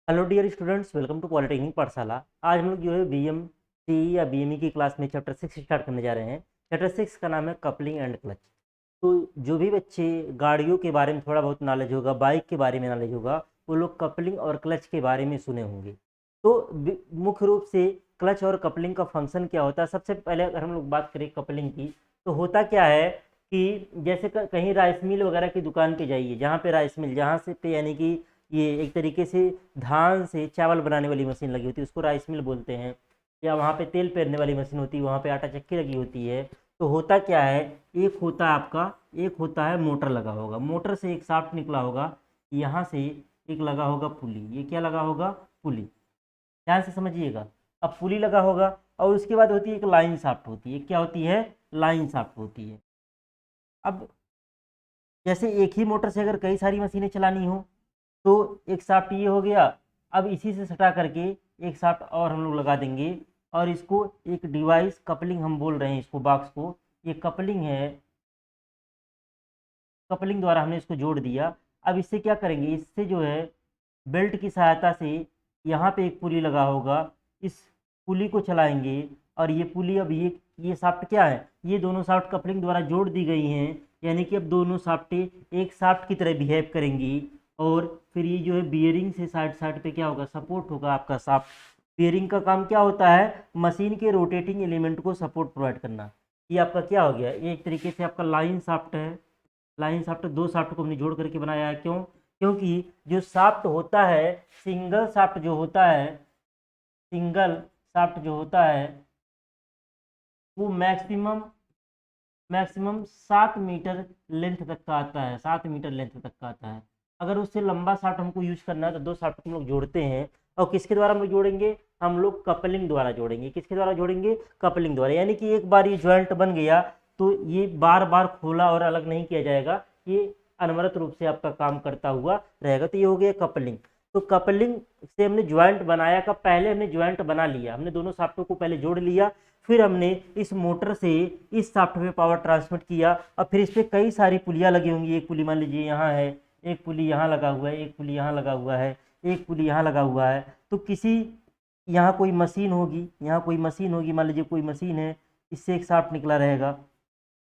Hello dear students, welcome to polytechnic Pathshala. आज हम लोग जो है BMC या BME की क्लास में चैप्टर 6 स्टार्ट करने जा रहे हैं। चैप्टर 6 का नाम है कपलिंग एंड क्लच। तो जो भी बच्चे गाड़ियों के बारे में थोड़ा बहुत नॉलेज होगा, बाइक के बारे में नॉलेज होगा, वो लोग कपलिंग और क्लच के बारे में सुने होंगे। तो मुख्य रूप से क्लच और कपलिंग का फंक्शन क्या होता है। सबसे पहले अगर हम लोग बात करें कपलिंग की, तो होता क्या है कि जैसे कहीं राइस मिल वगैरह की दुकान पे जाइए, जहाँ पे राइस मिल, जहाँ से पे यानी कि ये एक तरीके से धान से चावल बनाने वाली मशीन लगी होती है, उसको राइस मिल बोलते हैं। या वहाँ पे तेल पेरने वाली मशीन होती है, वहाँ पे आटा चक्की लगी होती है। तो होता क्या है, एक होता है आपका, एक होता है मोटर लगा होगा, मोटर से एक शाफ्ट निकला होगा, यहाँ से एक लगा होगा पुली। ये क्या लगा होगा? पुली। ध्यान से समझिएगा। अब पुली लगा होगा और उसके बाद होती है एक लाइन शाफ्ट होती है। क्या होती है? लाइन शाफ्ट होती है। अब जैसे एक ही मोटर से अगर कई सारी मशीनें चलानी हो तो एक शाफ्ट ये हो गया। अब इसी से सटा करके एक शाफ्ट और हम लोग लगा देंगे और इसको एक डिवाइस कपलिंग हम बोल रहे हैं, इसको बॉक्स को, ये कपलिंग है। कपलिंग द्वारा हमने इसको जोड़ दिया। अब इससे क्या करेंगे, इससे जो है बेल्ट की सहायता से यहाँ पे एक पुली लगा होगा, इस पुली को चलाएंगे और ये पुली, अब ये शाफ्ट क्या है, ये दोनों शाफ्ट कपलिंग द्वारा जोड़ दी गई हैं। यानी कि अब दोनों शाफ्टें एक शाफ्ट की तरह बिहेव करेंगी और फिर ये जो है बियरिंग से साइड साइड पे क्या होगा, सपोर्ट होगा आपका शाफ्ट। बियरिंग का काम क्या होता है? मशीन के रोटेटिंग एलिमेंट को सपोर्ट प्रोवाइड करना। ये आपका क्या हो गया, ये एक तरीके से आपका लाइन शाफ्ट है। लाइन शाफ्ट, दो शाफ्ट को हमने जोड़ करके बनाया है। क्यों? क्योंकि जो शाफ्ट होता है, सिंगल शाफ्ट जो होता है, सिंगल शाफ्ट जो होता है वो मैक्सिमम मैक्सिमम 7 मीटर लेंथ तक का आता है, 7 मीटर लेंथ तक का आता है। अगर उससे लंबा शाफ्ट हमको यूज करना है तो दो शाफ्ट को हम लोग जोड़ते हैं। और किसके द्वारा हम लोग जोड़ेंगे? हम लोग कपलिंग द्वारा जोड़ेंगे। किसके द्वारा जोड़ेंगे? कपलिंग द्वारा। यानी कि एक बार ये ज्वाइंट बन गया तो ये बार बार खोला और अलग नहीं किया जाएगा, ये अनवरत रूप से आपका काम करता हुआ रहेगा। तो ये हो गया कपलिंग। तो कपलिंग से हमने ज्वाइंट बनाया का, पहले हमने ज्वाइंट बना लिया, हमने दोनों शाफ्टों को पहले जोड़ लिया, फिर हमने इस मोटर से इस शाफ्ट में पावर ट्रांसमिट किया और फिर इस पर कई सारी पुलियाँ लगी होंगी। एक पुली मान लीजिए यहाँ है, एक पुली यहाँ लगा हुआ है, एक पुली यहाँ लगा हुआ है, एक पुली यहाँ लगा हुआ है। तो किसी, यहाँ कोई मशीन होगी, यहाँ कोई मशीन होगी, मान लीजिए कोई मशीन है, इससे एक शाफ्ट निकला रहेगा,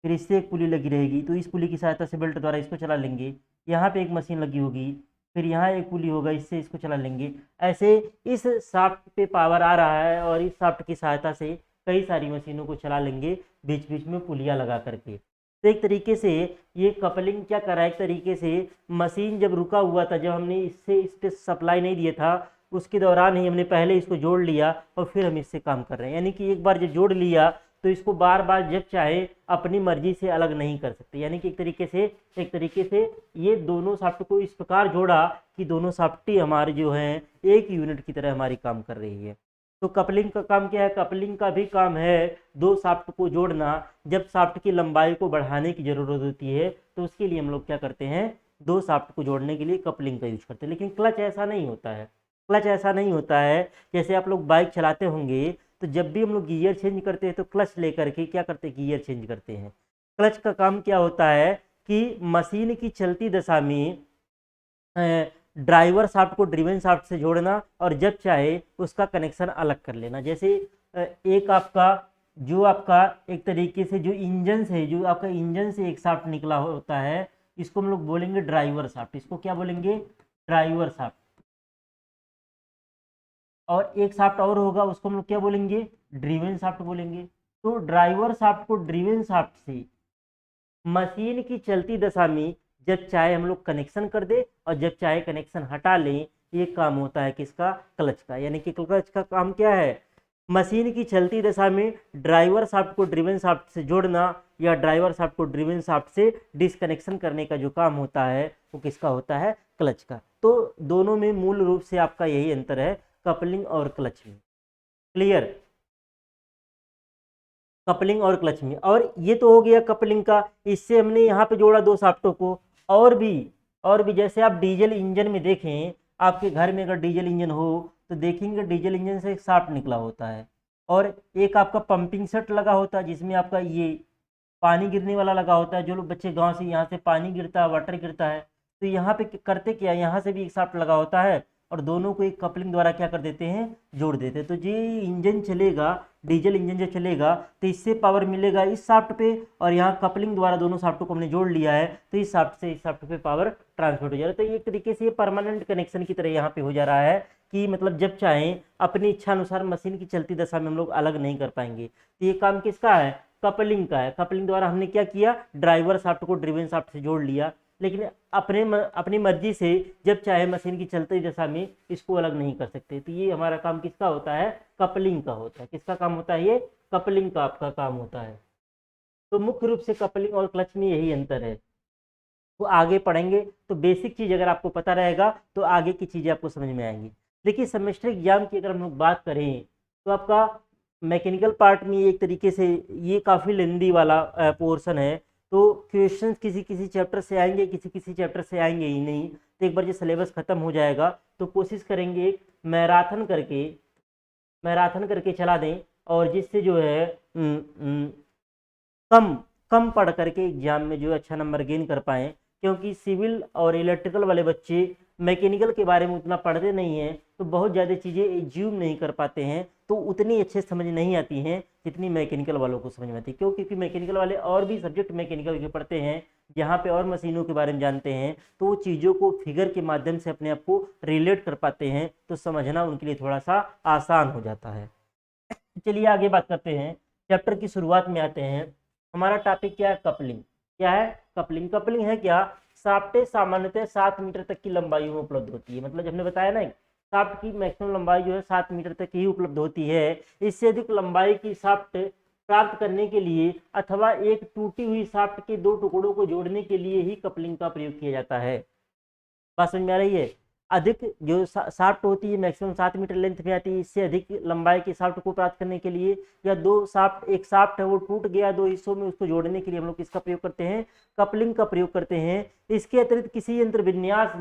फिर इससे एक पुली लगी रहेगी, तो इस पुली की सहायता से बेल्ट द्वारा इसको चला लेंगे। यहाँ पे एक मशीन लगी होगी, फिर यहाँ एक पुली होगा, इससे इसको चला लेंगे। ऐसे इस शाफ्ट पे पावर आ रहा है और इस शाफ्ट की सहायता से कई सारी मशीनों को चला लेंगे, बीच बीच में पुलियाँ लगा करके। तो एक तरीके से ये कपलिंग क्या कर रहा है, एक तरीके से मशीन जब रुका हुआ था, जब हमने इससे इस पे सप्लाई नहीं दिया था, उसके दौरान ही हमने पहले इसको जोड़ लिया और फिर हम इससे काम कर रहे हैं। यानी कि एक बार जब जोड़ लिया तो इसको बार बार जब चाहे अपनी मर्जी से अलग नहीं कर सकते। यानी कि एक तरीके से ये दोनों शाफ्ट को इस प्रकार जोड़ा कि दोनों शाफ्ट हमारे जो हैं एक यूनिट की तरह हमारी काम कर रही है। तो कपलिंग का काम क्या है? कपलिंग का भी काम है दो शाफ्ट को जोड़ना। जब शाफ्ट की लंबाई को बढ़ाने की जरूरत होती है तो उसके लिए हम लोग क्या करते हैं, दो शाफ्ट को जोड़ने के लिए कपलिंग का यूज करते हैं। लेकिन क्लच ऐसा नहीं होता है। क्लच ऐसा नहीं होता है। जैसे आप लोग बाइक चलाते होंगे तो जब भी हम लोग गियर चेंज करते हैं तो क्लच लेकर के क्या करते हैं, गियर चेंज करते हैं। क्लच का काम क्या होता है कि मशीन की चलती दशा में ड्राइवर शाफ्ट को ड्रिवन शाफ्ट से जोड़ना और जब चाहे उसका कनेक्शन अलग कर लेना। जैसे एक आपका, जो आपका एक तरीके से जो इंजन से, जो आपका इंजन से एक शाफ्ट निकला होता है, इसको हम लोग बोलेंगे ड्राइवर शाफ्ट। इसको क्या बोलेंगे? Driver shaft. और एक शाफ्ट और होगा, उसको हम लोग क्या बोलेंगे? ड्रिवन शाफ्ट बोलेंगे। तो ड्राइवर शाफ्ट को ड्रिवन शाफ्ट से मशीन की चलती दशा में जब चाहे हम लोग कनेक्शन कर दे और जब चाहे कनेक्शन हटा लें, ये काम होता है किसका? क्लच का। यानी कि क्लच का काम क्या है? मशीन की चलती दशा में ड्राइवर शाफ्ट को ड्रिवन शाफ्ट से जोड़ना या ड्राइवर शाफ्ट को ड्रिवन शाफ्ट से डिसकनेक्शन करने का जो काम होता है वो किसका होता है? क्लच का। तो दोनों में मूल रूप से आपका यही अंतर है, कपलिंग और क्लच में। क्लियर? कपलिंग और क्लच में। और ये तो हो गया कपलिंग का, इससे हमने यहाँ पे जोड़ा दो शाफ्टों को। और भी जैसे आप डीजल इंजन में देखें, आपके घर में अगर डीजल इंजन हो तो देखेंगे डीजल इंजन से एक शाफ्ट निकला होता है और एक आपका पंपिंग सेट लगा होता है जिसमें आपका ये पानी गिरने वाला लगा होता है। जो लोग बच्चे गांव से, यहाँ से पानी गिरता है, वाटर गिरता है, तो यहाँ पे करते क्या, यहाँ से भी एक शाफ्ट लगा होता है और दोनों को एक कपलिंग द्वारा क्या कर देते हैं, जोड़ देते हैं। तो ये इंजन चलेगा, डीजल इंजन जो चलेगा तो इससे पावर मिलेगा इस शाफ्ट पे, और यहाँ कपलिंग द्वारा दोनों शाफ्टों को हमने जोड़ लिया है तो इस शाफ्ट से इस शाफ्ट पे पावर ट्रांसफर हो जा रहा है। तो एक तरीके से ये परमानेंट कनेक्शन की तरह यहाँ पे हो जा रहा है कि मतलब जब चाहें अपनी इच्छा अनुसार मशीन की चलती दशा में हम लोग अलग नहीं कर पाएंगे। तो ये काम किसका है, कपलिंग का है। कपलिंग द्वारा हमने क्या किया, ड्राइवर शाफ्ट को ड्रिवन शाफ्ट से जोड़ लिया, लेकिन अपनी मर्जी से जब चाहे मशीन की चलती दशा में इसको अलग नहीं कर सकते। तो ये हमारा काम किसका होता है, कपलिंग का होता है। किसका काम होता है, ये कपलिंग का आपका काम होता है। तो मुख्य रूप से कपलिंग और क्लच में यही अंतर है। तो आगे पढ़ेंगे तो बेसिक चीज अगर आपको पता रहेगा तो आगे की चीजें आपको समझ में आएंगी। देखिए सेमेस्टर एग्जाम की अगर हम लोग बात करें तो आपका मैकेनिकल पार्ट में एक तरीके से ये काफ़ी लेंदी वाला पोर्शन है। तो क्वेश्चंस किसी किसी चैप्टर से आएंगे, किसी किसी चैप्टर से आएंगे ही नहीं। तो एक बार जो सिलेबस खत्म हो जाएगा तो कोशिश करेंगे मैराथन करके चला दें, और जिससे जो है कम कम पढ़ करके एग्जाम में जो है अच्छा नंबर गेन कर पाएँ। क्योंकि सिविल और इलेक्ट्रिकल वाले बच्चे मैकेनिकल के बारे में उतना पढ़ते नहीं हैं, तो बहुत ज़्यादा चीज़ें एज्यूम नहीं कर पाते हैं, तो उतनी अच्छे समझ नहीं आती हैं जितनी मैकेनिकल वालों को समझ में आती है। क्यों, क्योंकि मैकेनिकल वाले और भी सब्जेक्ट मैकेनिकल के पढ़ते हैं जहाँ पे और मशीनों के बारे में जानते हैं, तो वो चीज़ों को फिगर के माध्यम से अपने आप को रिलेट कर पाते हैं, तो समझना उनके लिए थोड़ा सा आसान हो जाता है। चलिए आगे बात करते हैं, चैप्टर की शुरुआत में आते हैं। हमारा टॉपिक क्या है, कपलिंग। क्या है, कपलिंग। कपलिंग है क्या, शाफ्टें सामान्यतः 7 मीटर तक की लंबाई में उपलब्ध होती है। मतलब हमने बताया ना, शाफ्ट की मैक्सिमम लंबाई जो है 7 मीटर तक ही उपलब्ध होती है। इससे अधिक लंबाई की शाफ्ट प्राप्त करने के लिए अथवा एक टूटी हुई शाफ्ट के दो टुकड़ों को जोड़ने के लिए ही कपलिंग का प्रयोग किया जाता है। बात समझ में आ रही है। अधिक जो शाफ्ट होती है मैक्सिमम 7 मीटर लेंथ में आती है, इससे अधिक लंबाई के शाफ्ट को प्राप्त करने के लिए, या एक शाफ्ट है वो टूट गया दो हिस्सों में, उसको जोड़ने के लिए हम लोग किसका प्रयोग करते हैं, कपलिंग का प्रयोग करते हैं। इसके अतिरिक्त किसी यंत्र विन्यास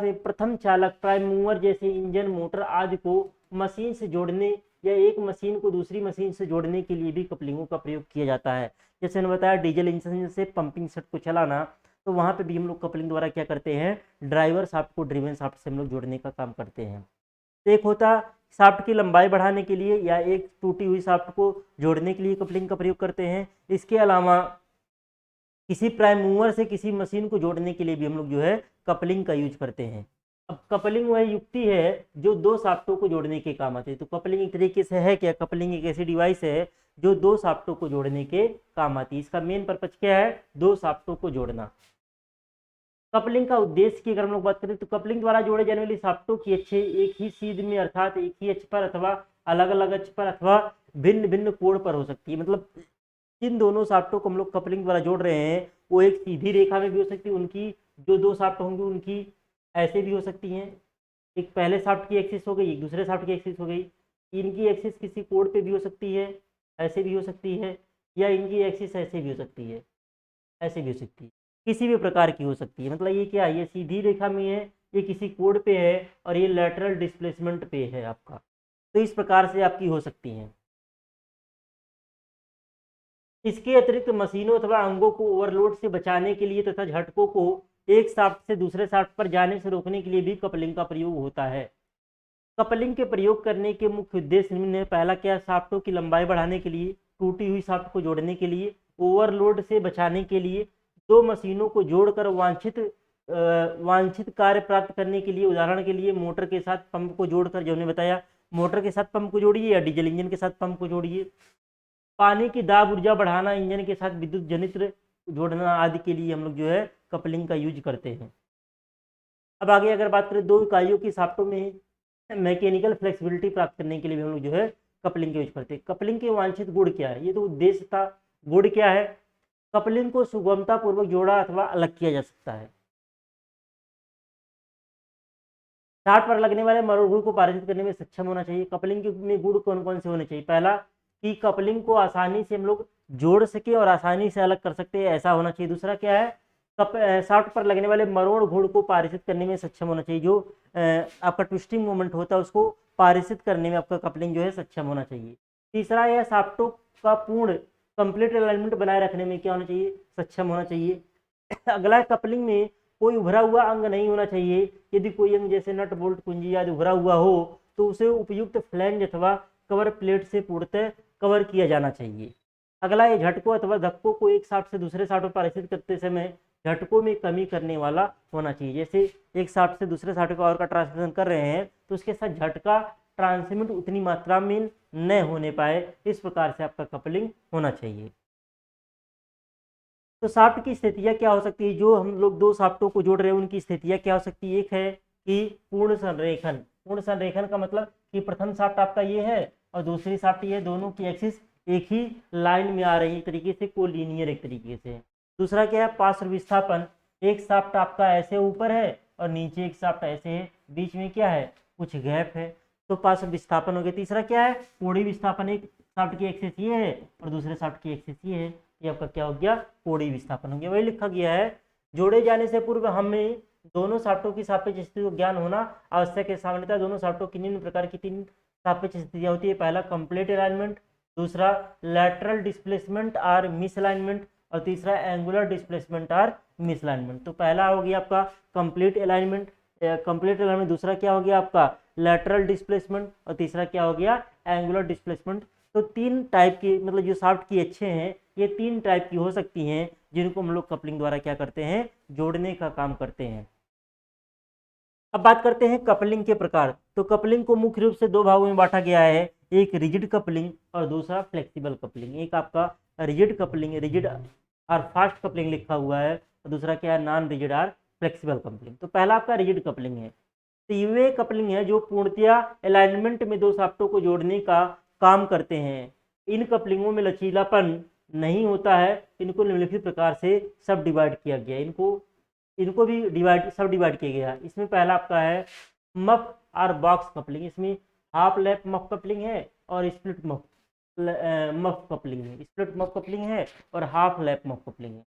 में प्रथम चालक, प्राइम मूवर जैसे इंजन, मोटर आदि को मशीन से जोड़ने या एक मशीन को दूसरी मशीन से जोड़ने के लिए भी कपलिंगों का प्रयोग किया जाता है। जैसे मैंने बताया डीजल इंजन से पंपिंग सेट को चलाना, तो वहाँ पे भी हम लोग कपलिंग द्वारा क्या करते हैं, ड्राइवर शाफ्ट को ड्रिवन शाफ्ट से हम लोग जोड़ने का काम करते हैं। तो एक होता शाफ्ट की लंबाई बढ़ाने के लिए या एक टूटी हुई शाफ्ट को जोड़ने के लिए कपलिंग का प्रयोग करते हैं। इसके अलावा किसी प्राइम मूवर से किसी मशीन को जोड़ने के लिए भी हम लोग जो है कपलिंग का यूज करते हैं। अब कपलिंग वह युक्ति है जो दो शाफ्टों को जोड़ने के काम आती है। तो कपलिंग एक तरीके से है क्या, कपलिंग एक ऐसी डिवाइस है जो दो शाफ्टों को जोड़ने के काम आती है। इसका मेन पर्पज क्या है, दो शाफ्टों को जोड़ना। कपलिंग का उद्देश्य की अगर हम लोग बात करें तो कपलिंग द्वारा जोड़े जाने वाली शाफ्टों की अक्षें एक ही सीध में अर्थात एक ही अक्ष पर अथवा अलग अलग अक्ष पर अथवा भिन्न भिन्न कोण पर हो सकती है। मतलब जिन दोनों शाफ्टों को हम लोग कपलिंग द्वारा जोड़ रहे हैं वो एक सीधी रेखा में भी हो सकती है, उनकी जो दो शाफ्ट होंगी उनकी ऐसे भी हो सकती हैं। एक पहले शाफ्ट की एक्सिस हो गई, एक दूसरे शाफ्ट की एक्सिस हो गई। इनकी एक्सिस किसी कोण पे भी हो सकती है, ऐसे भी हो सकती है, या इनकी एक्सिस ऐसे भी हो सकती है, ऐसे भी हो सकती है, किसी भी प्रकार की हो सकती है। मतलब ये क्या है, ये सीधी रेखा में है, ये किसी कोण पे है, और ये लैटरल डिस्प्लेसमेंट पे है आपका। तो इस प्रकार से आपकी हो सकती हैं। इसके अतिरिक्त मशीनों अथवा अंगों को ओवरलोड से बचाने के लिए तथा झटकों को एक शाफ्ट से दूसरे शाफ्ट पर जाने से रोकने के लिए भी कपलिंग का प्रयोग होता है। कपलिंग के प्रयोग करने के मुख्य उद्देश्य निम्न है। पहला क्या, शाफ्टों की लंबाई बढ़ाने के लिए, टूटी हुई शाफ्ट को जोड़ने के लिए, ओवरलोड से बचाने के लिए, दो मशीनों को जोड़कर वांछित कार्य प्राप्त करने के लिए। उदाहरण के लिए मोटर के साथ पंप को जोड़कर, जो हमने बताया मोटर के साथ पंप को जोड़िए या डीजल इंजन के साथ पंप को जोड़िए। पानी की दाब ऊर्जा बढ़ाना, इंजन के साथ विद्युत जनित्र जोड़ना आदि के लिए हम लोग जो है कपलिंग का यूज करते हैं। अब आगे अगर बात करें दो इकाइयों की शाफ्टों में मैकेनिकल फ्लेक्सिबिलिटी प्राप्त करने के लिए भी हम लोग जो है कपलिंग का यूज करते हैं। कपलिंग के वांछित गुण क्या है, ये तो उद्देश्य था। गुण क्या है, कपलिंग को सुगमता पूर्वक जोड़ा अथवा अलग किया जा सकता है। शाफ्ट पर लगने वाले मरोड़ गुण को पारित करने में सक्षम होना चाहिए। कपलिंग के में गुण कौन कौन से होने चाहिए, पहला कि कपलिंग को आसानी से हम लोग जोड़ सके और आसानी से अलग कर सकते हैं, ऐसा होना चाहिए। दूसरा क्या है, शाफ्ट पर लगने वाले मरोड़ गुण को पारित करने में सक्षम होना चाहिए। जो आपका ट्विस्टिंग मोमेंट होता है उसको पारित करने में आपका कपलिंग जो है सक्षम होना चाहिए। तीसरा यह शाफ्टों का पूर्ण कंप्लीट अलाइनमेंट बनाए रखने में क्या होना चाहिए, सक्षम होना चाहिए। अगला कपलिंग में कोई उभरा हुआ अंग नहीं होना चाहिए। यदि कोई अंग जैसे नट बोल्ट कुंजी आदि उभरा हुआ हो तो उसे उपयुक्त फ्लैंज अथवा कवर प्लेट से पूर्णतः कवर किया जाना चाहिए। अगला है झटकों अथवा धक्कों को एक शाफ्ट से दूसरे शाफ्ट में पारित करते समय झटकों में कमी करने वाला होना चाहिए। जैसे एक शाफ्ट से दूसरे शाफ्ट का और का ट्रांसमिशन कर रहे हैं तो उसके साथ झटका ट्रांसमिट उतनी मात्रा में न होने पाए, इस प्रकार से आपका कपलिंग होना चाहिए। तो शाफ्ट की स्थितियां क्या हो सकती है, जो हम लोग दो शाफ्टों को जोड़ रहे हैं उनकी स्थितियां क्या हो सकती है। एक है कि पूर्ण संरेखन। पूर्ण संरेखन का मतलब कि प्रथम शाफ्ट आपका ये है और दूसरी शाफ्ट ये, दोनों की एक्सिस एक ही लाइन में आ रही है, एक तरीके से कोलिनियर एक तरीके से। दूसरा क्या है, पार्श्व विस्थापन। एक शाफ्ट आपका ऐसे ऊपर है और नीचे एक शाफ्ट ऐसे है, बीच में क्या है, कुछ गैप है, तो पार्श्व विस्थापन हो गया। तीसरा क्या है, कोणीय विस्थापन। एक शाफ्ट की एक्सिस ये है और दूसरे शाफ्ट की एक्सिस ये है, ये आपका क्या हो गया, कोणीय विस्थापन हो गया। वही लिखा गया है, जोड़े जाने से पूर्व हमें दोनों शाफ्टों की सापेक्ष स्थिति को ज्ञान होना आवश्यक है। सामान्यतः दोनों शाफ्टों की निम्न प्रकार की तीन सापेक्ष स्थितियां होती है। पहला कंप्लीट अलाइनमेंट, दूसरा लैटरल डिस्प्लेसमेंट और मिसअलाइनमेंट, और तीसरा एंगुलर डिस्प्लेसमेंट और मिसअलाइनमेंट। तो पहला हो गया आपका कंप्लीट अलाइनमेंट, दूसरा क्या हो गया आपका लैटरल डिस्प्लेसमेंट, और तीसरा क्या हो गया एंगुलर डिस्प्लेसमेंट। तो तीन टाइप की, मतलब जो शाफ्ट की अच्छे हैं ये तीन टाइप की हो सकती हैं, जिनको हम लोग कपलिंग द्वारा क्या करते हैं, जोड़ने का काम करते हैं। अब बात करते हैं कपलिंग के प्रकार। तो कपलिंग को मुख्य रूप से दो भागों में बांटा गया है, एक रिजिड कपलिंग और दूसरा फ्लेक्सिबल कपलिंग। एक आपका रिजिड कपलिंग, रिजिड और फास्ट कपलिंग लिखा हुआ है, और दूसरा क्या है, नॉन रिजिड और फ्लेक्सिबल कपलिंग। तो पहला आपका रिजिड कपलिंग है। तो ये कपलिंग है जो पूर्णतया अलाइनमेंट में दो शाफ्टों को जोड़ने का काम करते हैं। इन कपलिंगों में लचीलापन नहीं होता है। इनको निम्नलिखित प्रकार से सब डिवाइड किया गया, इनको इनको भी सब डिवाइड किया गया। इसमें पहला आपका है मफ और बॉक्स कपलिंग। इसमें हाफ लैप मफ कपलिंग है और स्प्लिट मफ कपलिंग है। स्प्लिट मफ कपलिंग है और हाफ लैप मफ कपलिंग है।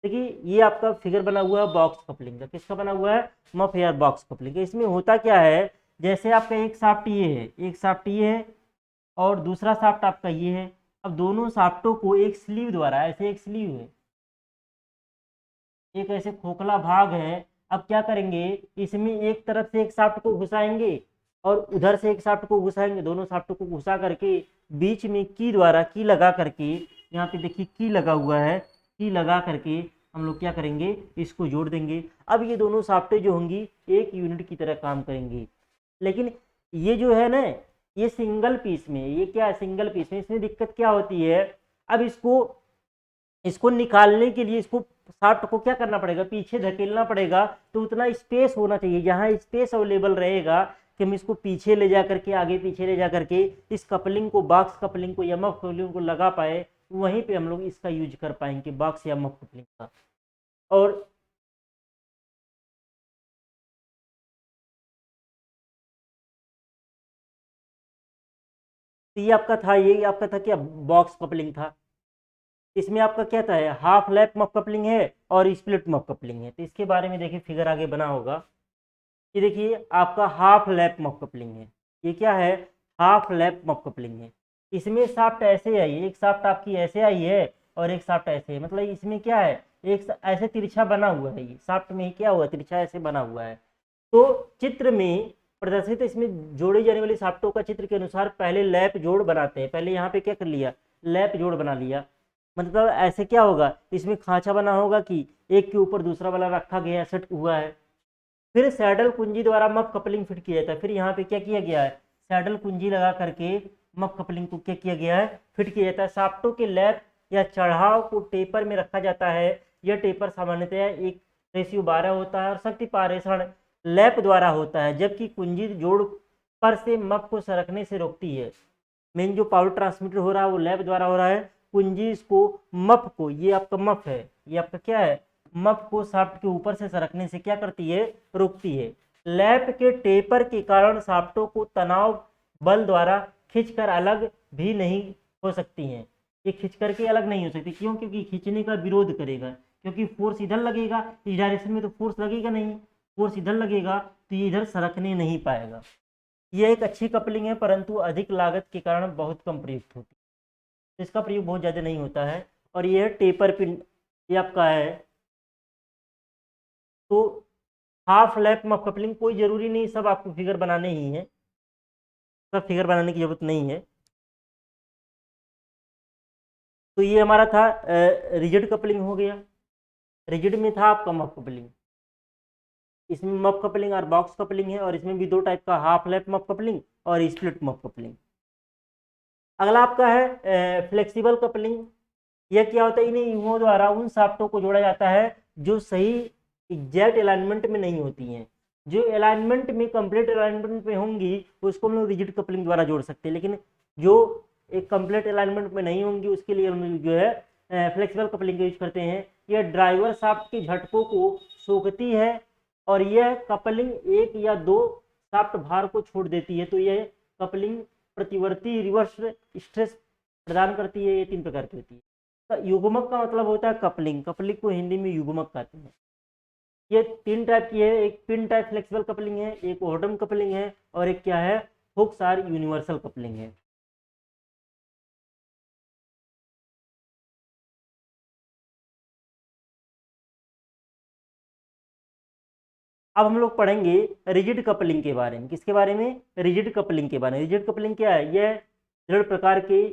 देखिए ये आपका फिगर बना हुआ है बॉक्स कपलिंग का। किसका बना हुआ है, मफ या बॉक्स कपलिंग का। इसमें होता क्या है, जैसे आपका एक शाफ्ट ये है, एक शाफ्ट ये है और दूसरा शाफ्ट आपका ये है। अब दोनों शाफ्टों को एक स्लीव द्वारा, ऐसे एक स्लीव है, एक ऐसे खोखला भाग है। अब क्या करेंगे, इसमें एक तरफ से एक शाफ्ट को घुसाएंगे और उधर से एक शाफ्ट को घुसाएंगे, दोनों शाफ्ट को घुसा करके बीच में की द्वारा, की लगा करके, यहाँ पे देखिए की लगा हुआ है, की लगा करके हम लोग क्या करेंगे, इसको जोड़ देंगे। अब ये दोनों शाफ्टें जो होंगी एक यूनिट की तरह काम करेंगी। लेकिन ये जो है ना, ये सिंगल पीस में, ये क्या है, सिंगल पीस में, इसमें दिक्कत क्या होती है। अब इसको इसको निकालने के लिए इसको शाफ्ट को क्या करना पड़ेगा, पीछे धकेलना पड़ेगा। तो उतना स्पेस होना चाहिए, जहाँ स्पेस अवेलेबल रहेगा कि हम इसको पीछे ले जा करके, आगे पीछे ले जा करके इस कपलिंग को, बॉक्स कपलिंग को या मफ कपलिंग को लगा पाए, वहीं पे हम लोग इसका यूज कर पाएंगे, बॉक्स या मफ कपलिंग का। और ये आपका था, ये आपका था क्या, बॉक्स कपलिंग था। इसमें आपका क्या था, हाफ लैप मफ कपलिंग है और स्प्लिट मफ कपलिंग है। तो इसके बारे में देखिए फिगर आगे बना होगा। ये देखिए आपका हाफ लैप मफ कपलिंग है। ये क्या है, हाफ लैप मफ कपलिंग है। इसमें शाफ्ट ऐसे आई है, एक शाफ्ट आपकी ऐसे आई है और एक शाफ्ट ऐसे है। मतलब इसमें क्या है, एक ऐसे तिरछा बना हुआ है, ये शाफ्ट में ही क्या हुआ, तिरछा ऐसे बना हुआ है। तो चित्र में प्रदर्शित इसमें जोड़ी जाने वाली शाफ्टों का चित्र के अनुसार पहले लैप जोड़ बनाते हैं। पहले यहाँ पे क्या कर लिया, लैप जोड़ बना लिया। मतलब ऐसे क्या होगा, इसमें खांचा बना होगा कि एक के ऊपर दूसरा वाला रखा गया, सेट हुआ है। फिर सैडल कुंजी द्वारा मफ कपलिंग फिट किया जाता है। फिर यहाँ पे क्या किया गया है, सैडल कुंजी लगा करके मफ कपलिंग को क्या किया गया है, फिट किया जाता है। शाफ्टों के लैप या चढ़ाव को टेपर में रखा जाता है। यह टेपर सामान्यतः एक रेशियो 12 होता है और शक्ति पारेषण लैप द्वारा होता है, जबकि कुंजी जोड़ पर से मफ को सरकने से रोकती है। मेन जो पावर ट्रांसमिटर हो रहा है वो लैप द्वारा हो रहा है। कुंजी इसको, मफ को, ये आपका मफ है, ये आपका क्या है, मफ को शाफ्ट के ऊपर से सरकने से क्या करती है, रोकती है। लैप के टेपर के कारण शाफ्टों को तनाव बल द्वारा खींचकर अलग भी नहीं हो सकती हैं। ये खींच करके अलग नहीं हो सकती, क्यों, क्योंकि खींचने का विरोध करेगा, क्योंकि फोर्स इधर लगेगा, इस डायरेक्शन में तो फोर्स लगेगा नहीं, फोर्स इधर लगेगा तो ये इधर सरकने नहीं पाएगा। यह एक अच्छी कपलिंग है, परंतु अधिक लागत के कारण बहुत कम प्रयुक्त होती है। इसका प्रयोग बहुत ज़्यादा नहीं होता है। और यह टेपर पिन, ये आपका है तो हाफ लैप मफ कपलिंग कोई ज़रूरी नहीं, सब आपको फिगर बनाने ही है, सब फिगर बनाने की ज़रूरत नहीं है। तो ये हमारा था रिजिड कपलिंग हो गया। रिजिड में था आपका मफ कपलिंग, इसमें मफ कपलिंग और बॉक्स कपलिंग है, और इसमें भी दो टाइप का, हाफ लैप मफ कपलिंग और स्प्लिट मफ कपलिंग। अगला आपका है फ्लेक्सिबल कपलिंग। यह क्या होता है, इन्हें युगों द्वारा उन शाफ्टों को जोड़ा जाता है जो सही एग्जैक्ट अलाइनमेंट में नहीं होती हैं। जो अलाइनमेंट में, कंप्लीट अलाइनमेंट में होंगी उसको हम लोग रिजिड कपलिंग द्वारा जोड़ सकते हैं, लेकिन जो एक कंप्लीट अलाइनमेंट में नहीं होंगी उसके लिए हम लोग जो है फ्लेक्सिबल कपलिंग का यूज करते हैं। यह ड्राइवर शाफ्ट के झटकों को सोखती है और यह कपलिंग एक या दो शाफ्ट भार को छोड़ देती है। तो यह कपलिंग प्रतिवर्ती रिवर्स स्ट्रेस प्रदान करती है। ये 3 प्रकार की होती है। तो युग्मक का मतलब होता है कपलिंग, कपलिंग को हिंदी में युग्मक कहते हैं। ये 3 टाइप की है, एक पिन टाइप फ्लेक्सिबल कपलिंग है, एक ओहरम कपलिंग है, और एक क्या है, हुक्स आर यूनिवर्सल कपलिंग है। अब हम लोग पढ़ेंगे रिजिड कपलिंग के बारे में। किसके बारे में, रिजिड कपलिंग के बारे में। रिजिड कपलिंग क्या है, यह दृढ़ प्रकार की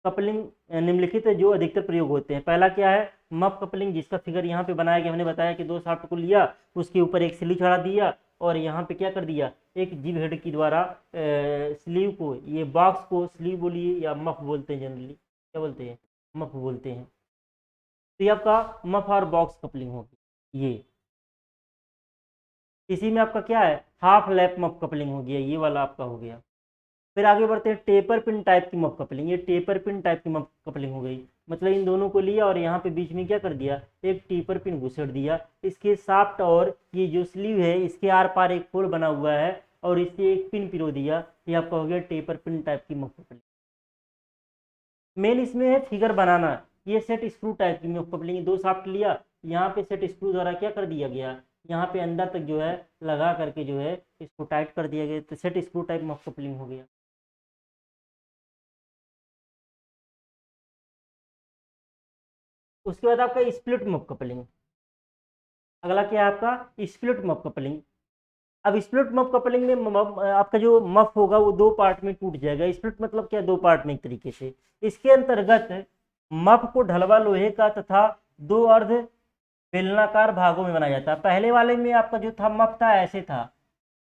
कपलिंग निम्नलिखित है जो अधिकतर प्रयोग होते हैं। पहला क्या है, मफ कपलिंग, जिसका फिगर यहाँ पे बनाया गया। हमने बताया कि 2 शाफ्ट को लिया, उसके ऊपर एक स्लीव चढ़ा दिया, और यहाँ पे क्या कर दिया, एक जिब हेड की द्वारा स्लीव को, ये बॉक्स को स्लीव बोलिए या मफ बोलते हैं, जनरली क्या बोलते हैं, मफ बोलते हैं। तो ये आपका मफ और बॉक्स कपलिंग होगी। ये इसी में आपका क्या है, हाफ लैप मफ कपलिंग हो गया, ये वाला आपका हो गया। फिर आगे बढ़ते हैं टेपर पिन टाइप की मफ कपलिंग। ये टेपर पिन टाइप की मफ कपलिंग हो गई, मतलब इन दोनों को लिया और यहाँ पे बीच में क्या कर दिया, एक टेपर पिन घुसेड़ दिया। इसके शाफ्ट और ये जो स्लीव है इसके आर पार एक होल बना हुआ है, और इससे एक पिन पिरो दिया। ये आपका हो गया टेपर पिन टाइप की मफ कपलिंग। मेन इसमें है फिगर बनाना। ये सेट स्क्रू टाइप की मफ कपलिंग, 2 शाफ्ट लिया, यहाँ पे सेट स्क्रू द्वारा क्या कर दिया गया, यहाँ पे अंदर तक जो है लगा करके जो है इसको टाइट कर दिया गया। तो set screw type muff coupling हो गया। उसके बाद आपका स्प्लिट मफ कपलिंग। अगला क्या है आपका, स्प्लिट मफ कपलिंग। अब स्प्लिट मफ कपलिंग में आपका जो मफ होगा वो 2 पार्ट में टूट जाएगा। स्प्लिट मतलब क्या, 2 पार्ट में एक तरीके से। इसके अंतर्गत मफ को ढलवा लोहे का तथा 2 अर्ध बेलनाकार भागों में बनाया जाता है। पहले वाले में आपका जो था मफ था ऐसे था,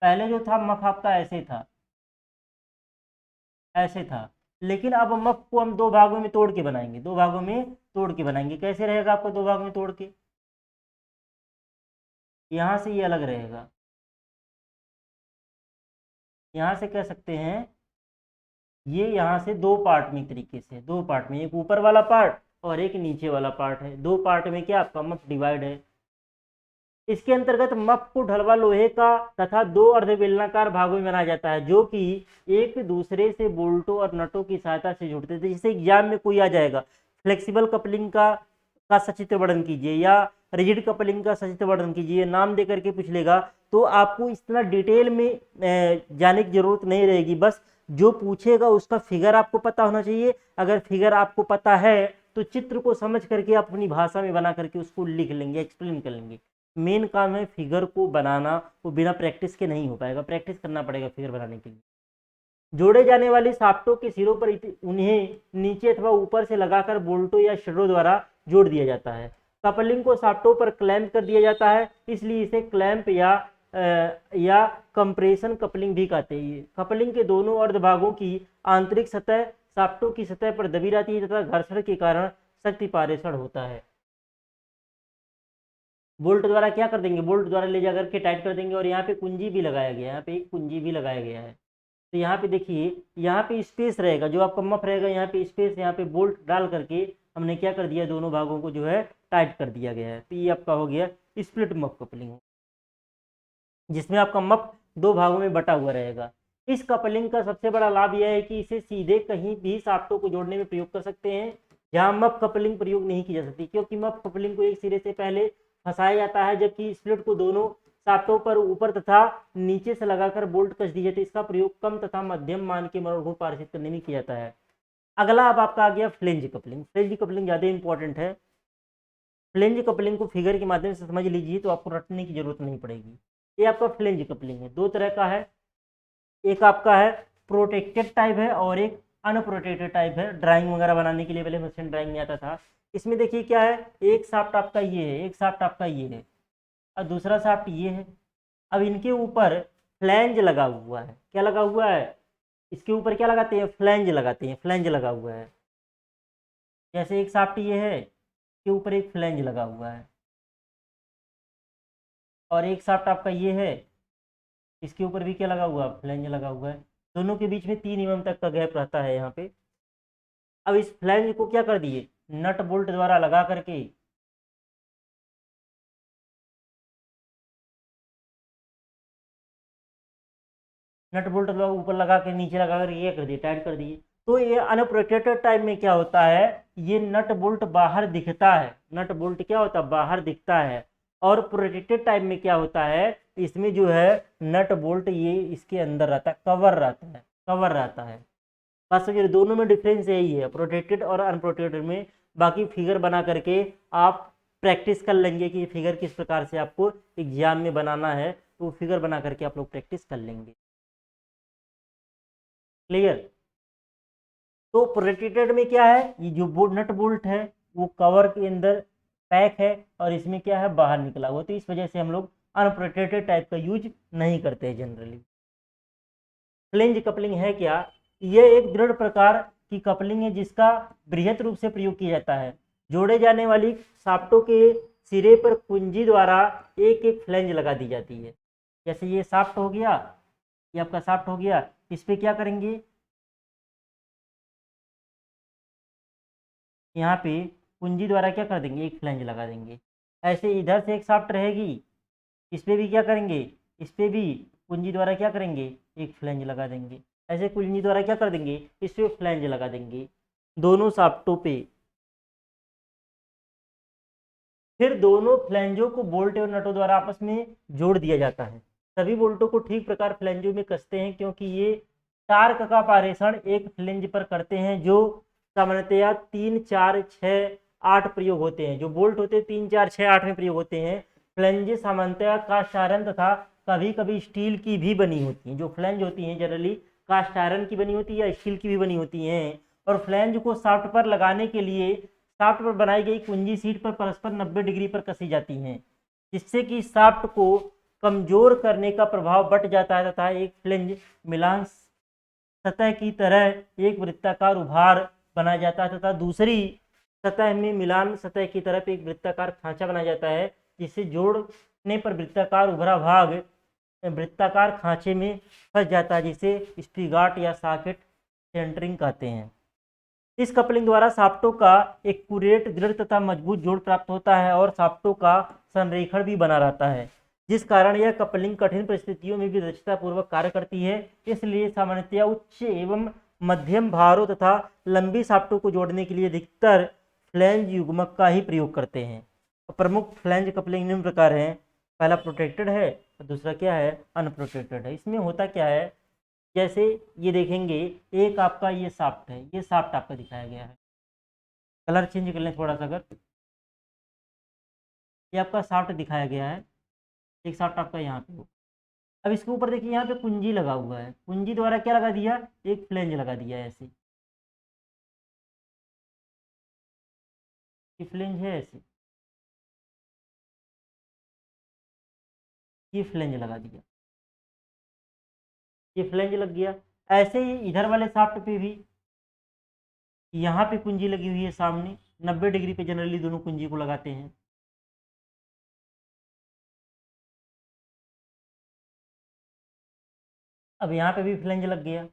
पहले जो था मफ आपका ऐसे था, ऐसे था। लेकिन अब मफ को हम 2 भागों में तोड़ के बनाएंगे, 2 भागों में तोड़ के बनाएंगे। कैसे रहेगा आपको 2 भागों में तोड़ के, यहाँ से ये अलग रहेगा, यहाँ से कह सकते हैं ये यहाँ से 2 पार्ट में, एक तरीके से 2 पार्ट में, एक ऊपर वाला पार्ट और एक नीचे वाला पार्ट है। 2 पार्ट में क्या आपका मफ डिवाइड है। इसके अंतर्गत मफ को ढलवा लोहे का तथा 2 अर्धबेलनाकार भागों में बनाया जाता है, जो कि एक दूसरे से बोल्टों और नटों की सहायता से जुड़ते थे। जैसे एग्जाम में कोई आ जाएगा, फ्लेक्सिबल कपलिंग का सचित्र वर्णन कीजिए या रिजिड कपलिंग का सचित्र वर्णन कीजिए, नाम दे करके पूछ लेगा, तो आपको इतना डिटेल में जाने की जरूरत नहीं रहेगी। बस जो पूछेगा उसका फिगर आपको पता होना चाहिए। अगर फिगर आपको पता है तो चित्र को समझ करके आप अपनी भाषा में बना करके उसको लिख लेंगे, एक्सप्लेन कर लेंगे। मेन काम है फिगर को बनाना, वो बिना प्रैक्टिस के नहीं हो पाएगा, प्रैक्टिस करना पड़ेगा फिगर बनाने के लिए। जोड़े जाने वाले शाफ्टों के सिरों पर उन्हें नीचे अथवा ऊपर से लगाकर बोल्टों या शरों द्वारा जोड़ दिया जाता है। कपलिंग को शाफ्टों पर क्लैंप कर दिया जाता है, इसलिए इसे क्लैंप या कंप्रेशन कपलिंग भी कहते हैं। कपलिंग के दोनों अर्धभागों की आंतरिक सतह शाफ्टों की सतह पर दबी रहती है तथा घर्षण के कारण शक्ति पारेषण होता है। बोल्ट द्वारा क्या कर देंगे, बोल्ट द्वारा ले जाकर के टाइट कर देंगे, और यहाँ पे कुंजी भी लगाया गया है, यहाँ पे एक कुंजी भी लगाया गया है। तो यहाँ पे देखिए, यहाँ पे स्पेस रहेगा, जो आपका मफ रहेगा यहाँ पे स्पेस, यहाँ पे बोल्ट डाल करके हमने क्या कर दिया, दोनों भागों को जो है टाइट कर दिया गया है। तो ये आपका हो गया स्प्लिट मफ कपलिंग, जिसमें आपका मफ 2 भागों में बटा हुआ रहेगा। इस कपलिंग का सबसे बड़ा लाभ यह है कि इसे सीधे कहीं भी शाफ्टों को जोड़ने में प्रयोग कर सकते हैं, जहां मफ कपलिंग प्रयोग नहीं की जा सकती, क्योंकि मफ कपलिंग को एक सिरे से पहले फंसाया जाता है, जबकि स्प्लिट को दोनों शाफ्टों पर ऊपर तथा नीचे से लगाकर बोल्ट कस दिए जाते हैं। इसका प्रयोग कम तथा मध्यम मान के मरोड़ को पारित करने में किया जाता है। अगला अब आपका आ गया फ्लेंज कपलिंग। फ्लेंज कपलिंग ज्यादा इंपॉर्टेंट है। फ्लेंज कपलिंग को फिगर के माध्यम से समझ लीजिए तो आपको रटने की जरूरत नहीं पड़ेगी। ये आपका फ्लेंज कपलिंग है, दो तरह का है, एक आपका है प्रोटेक्टेड टाइप है और एक अनप्रोटेक्टेड टाइप है। ड्राइंग वगैरह बनाने के लिए पहले मशीन ड्राइंग में आता था। इसमें देखिए क्या है, एक शाफ्ट आपका ये है, एक शाफ्ट आपका ये है और दूसरा शाफ्ट ये है। अब इनके ऊपर फ्लैंज लगा हुआ है। क्या लगा हुआ है, इसके ऊपर क्या लगाते हैं, फ्लैंज लगाते हैं, फ्लैंज लगा हुआ है। जैसे एक शाफ्ट ये है, इसके ऊपर एक फ्लैंज लगा हुआ है और एक शाफ्ट आपका ये है, इसके ऊपर भी क्या लगा हुआ है, फ्लैंज लगा हुआ है। दोनों के बीच में 3 mm तक का गैप रहता है यहाँ पे। अब इस फ्लैंज को क्या कर दिए, नट बोल्ट द्वारा लगा करके नट बोल्ट ऊपर लगा के नीचे लगा कर ये कर दिए, टाइट कर दिए। तो ये अनप्रोटेक्टेड टाइप में क्या होता है, ये नट बोल्ट बाहर दिखता है, नट बोल्ट क्या होता है, बाहर दिखता है। और प्रोटेक्टेड टाइप में क्या होता है, इसमें जो है नट बोल्ट ये इसके अंदर रहता है, कवर रहता है, कवर रहता है। बस ये दोनों में डिफरेंस यही है, प्रोटेक्टेड और अनप्रोटेक्टेड में। बाकी फिगर बना करके आप प्रैक्टिस कर लेंगे कि फिगर किस प्रकार से आपको एग्जाम में बनाना है, तो फिगर बना करके आप लोग प्रैक्टिस कर लेंगे। क्लियर। तो प्रोटेक्टेड में क्या है, ये जो नट बोल्ट है वो कवर के अंदर पैक है और इसमें क्या है, बाहर निकला हुआ। तो इस वजह से हम लोग अनप्रोटेक्टेड टाइप का यूज नहीं करते हैं जनरली। फ्लेंज कपलिंग है क्या, यह एक दृढ़ प्रकार की कपलिंग है जिसका बृहत रूप से प्रयोग किया जाता है। जोड़े जाने वाली शाफ्टों के सिरे पर कुंजी द्वारा एक एक फ्लेंज लगा दी जाती है। जैसे ये शाफ्ट हो गया, ये आपका शाफ्ट हो गया, इस पे क्या करेंगे, यहाँ पे कुंजी द्वारा क्या कर देंगे, एक फ्लेंज लगा देंगे। ऐसे इधर से एक शाफ्ट रहेगी, इस पे भी क्या करेंगे, इस पे भी कुंजी द्वारा क्या करेंगे, एक फ्लेंज लगा देंगे। ऐसे कुंजी द्वारा क्या कर देंगे, इस पे फ्लेंज लगा देंगे दोनों शाफ्टों पे। फिर दोनों फ्लेंजों को बोल्ट और नटों द्वारा आपस में जोड़ दिया जाता है। सभी बोल्टों को ठीक प्रकार फ्लेंजों में कसते हैं क्योंकि ये टार्क का पारेषण एक फ्लेंज पर करते हैं जो सामान्यतया 3, 4, 6, 8 प्रयोग होते हैं। जो बोल्ट होते हैं 3, 4, 6, 8 में प्रयोग होते हैं। फ्लेंज सामान्यतया कास्ट आयरन तथा कभी कभी स्टील की भी बनी होती हैं। जो फ्लेंज होती हैं जनरली कास्ट आयरन की बनी होती है या स्टील की भी बनी होती हैं। और फ्लेंज को शाफ्ट पर लगाने के लिए शाफ्ट पर बनाई गई कुंजी सीट पर परस्पर 90 डिग्री पर कसी जाती हैं, जिससे कि शाफ्ट को कमजोर करने का प्रभाव बढ़ जाता है तथा एक फ्लेंज मिलान सतह की तरह एक वृत्ताकार उभार बनाया जाता है तथा दूसरी सतह में मिलान सतह की तरफ एक वृत्ताकार खांचा बनाया जाता है, जिसे जोड़ने पर वृत्ताकार उभरा भाग वृत्ताकार खांचे में फंस जाता है, जिसे स्प्रिगाट या सॉकेट सेंटरिंग कहते हैं। इस कपलिंग द्वारा शाफ्टों का एक कुरेट दृढ़ तथा मजबूत जोड़ प्राप्त होता है और शाफ्टों का संरेखण भी बना रहता है, जिस कारण यह कपलिंग कठिन परिस्थितियों में भी दक्षतापूर्वक कार्य करती है। इसलिए सामान्यतया उच्च एवं मध्यम भारों तथा लंबी शाफ्टों को जोड़ने के लिए अधिकतर फ्लैंज युग्मक का ही प्रयोग करते हैं। प्रमुख फ्लैंज कपलिंग निम्न प्रकार हैं। पहला प्रोटेक्टेड है और दूसरा क्या है, अनप्रोटेक्टेड है। इसमें होता क्या है, जैसे ये देखेंगे एक आपका ये शाफ्ट है, ये शाफ्ट आपका दिखाया गया है। कलर चेंज कर लें थोड़ा सा, अगर ये आपका शाफ्ट दिखाया गया है, एक शाफ्ट आपका यहाँ पे हो। अब इसके ऊपर देखिए यहाँ पे कुंजी लगा हुआ है, कुंजी द्वारा क्या लगा दिया, एक फ्लेंज लगा दिया है ऐसे, ये फ्लेंज है ऐसे, ये फ्लेंज लगा दिया, ये फ्लेंज लग गया। ऐसे ही इधर वाले शाफ्ट पे भी यहाँ पे कुंजी लगी हुई है सामने, 90 डिग्री पे जनरली दोनों कुंजी को लगाते हैं। अब यहाँ पे भी फ्लेंज लग गया,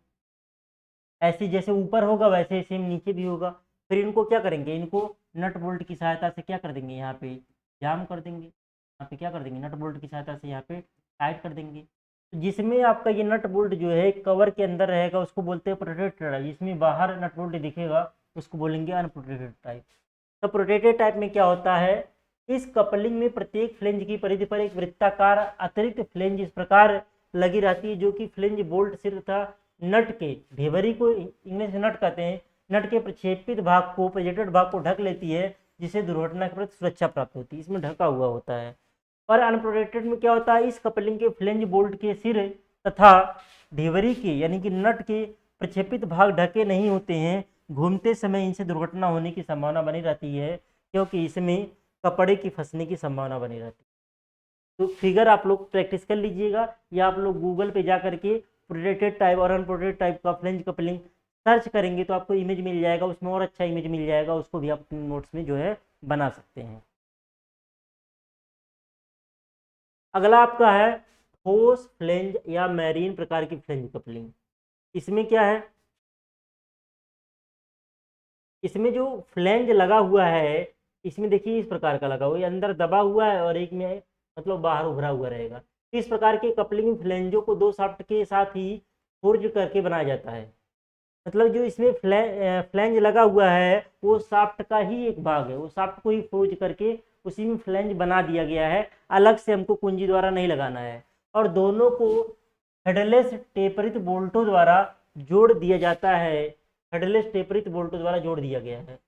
ऐसे जैसे ऊपर होगा वैसे सेम नीचे भी होगा। फिर इनको क्या करेंगे, इनको नट बोल्ट की सहायता से क्या कर देंगे, यहाँ पे जाम कर देंगे, यहाँ पे क्या कर देंगे, नट बोल्ट की सहायता से यहाँ पे टाइट कर देंगे। तो जिसमें आपका ये नट बोल्ट जो है कवर के अंदर रहेगा उसको बोलते हैं प्रोटेक्टेड, जिसमें बाहर नट बोल्ट दिखेगा उसको बोलेंगे अनप्रोटेक्टेड टाइप। तो प्रोटेक्टेड टाइप में क्या होता है, इस कपलिंग में प्रत्येक फ्लेंज की परिधि पर एक वृत्ताकार अतिरिक्त फ्लेंज इस प्रकार लगी रहती है जो कि फ्लेंज बोल्ट सिर तथा नट के ढेबरी को इंग्लिश में नट कहते हैं, नट के प्रक्षेपित भाग को प्रोजेक्टेड भाग को ढक लेती है, जिससे दुर्घटना के प्रति सुरक्षा प्राप्त होती है, इसमें ढका हुआ होता है। और अनप्रोटेक्टेड में क्या होता है, इस कपलिंग के फ्लेंज बोल्ट के सिर तथा ढिवरी के यानी कि नट के प्रक्षेपित भाग ढके नहीं होते हैं। घूमते समय इनसे दुर्घटना होने की संभावना बनी रहती है, क्योंकि इसमें कपड़े की फंसने की संभावना बनी रहती है। तो फिगर आप लोग प्रैक्टिस कर लीजिएगा, या आप लोग गूगल पे जा करके प्रोटेक्टेड टाइप और अनप्रोटेक्टेड टाइप का फ्लेंज कपलिंग सर्च करेंगे तो आपको इमेज मिल जाएगा, उसमें और अच्छा इमेज मिल जाएगा, उसको भी आप अपने नोट्स में जो है बना सकते हैं। अगला आपका है ठोस फ्लेंज या मैरीन प्रकार की फ्लेंज कपलिंग। इसमें क्या है, इसमें जो फ्लेंज लगा हुआ है, इसमें देखिए इस प्रकार का लगा हुआ है, अंदर दबा हुआ है और एक में मतलब बाहर उभरा हुआ रहेगा। इस प्रकार के कपलिंग फ्लेंजों को दो शाफ्ट के साथ ही फोर्ज करके बनाया जाता है। मतलब जो इसमें फ्लेंज लगा हुआ है वो शाफ्ट का ही एक भाग है, वो शाफ्ट को ही फोर्ज करके उसी में फ्लेंज बना दिया गया है, अलग से हमको कुंजी द्वारा नहीं लगाना है। और दोनों को हेडलेस टेपरित बोल्टों द्वारा जोड़ दिया जाता है, हेडलेस टेपरित बोल्टों द्वारा जोड़ दिया गया है।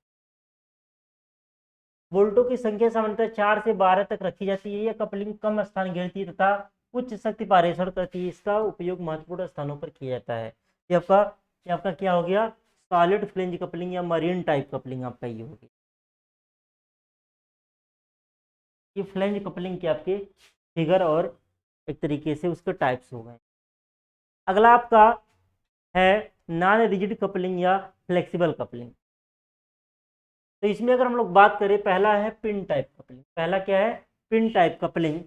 बोल्टों की संख्या सामान्यतः 4 से 12 तक रखी जाती है। यह कपलिंग कम स्थान घेरती है तथा उच्च शक्ति पारेषण करती है। इसका उपयोग महत्वपूर्ण स्थानों पर किया जाता है। ये आपका क्या हो गया, सॉलिड फ्लेंज कपलिंग या मरीन टाइप कपलिंग आपका ये होगी। ये फ्लेंज कपलिंग के आपके फिगर और एक तरीके से उसके टाइप्स हो गए। अगला आपका है नॉन रिजिड कपलिंग या फ्लेक्सिबल कपलिंग। तो इसमें अगर हम लोग बात करें, पहला है पिन टाइप कपलिंग। पहला क्या है, पिन टाइप कपलिंग।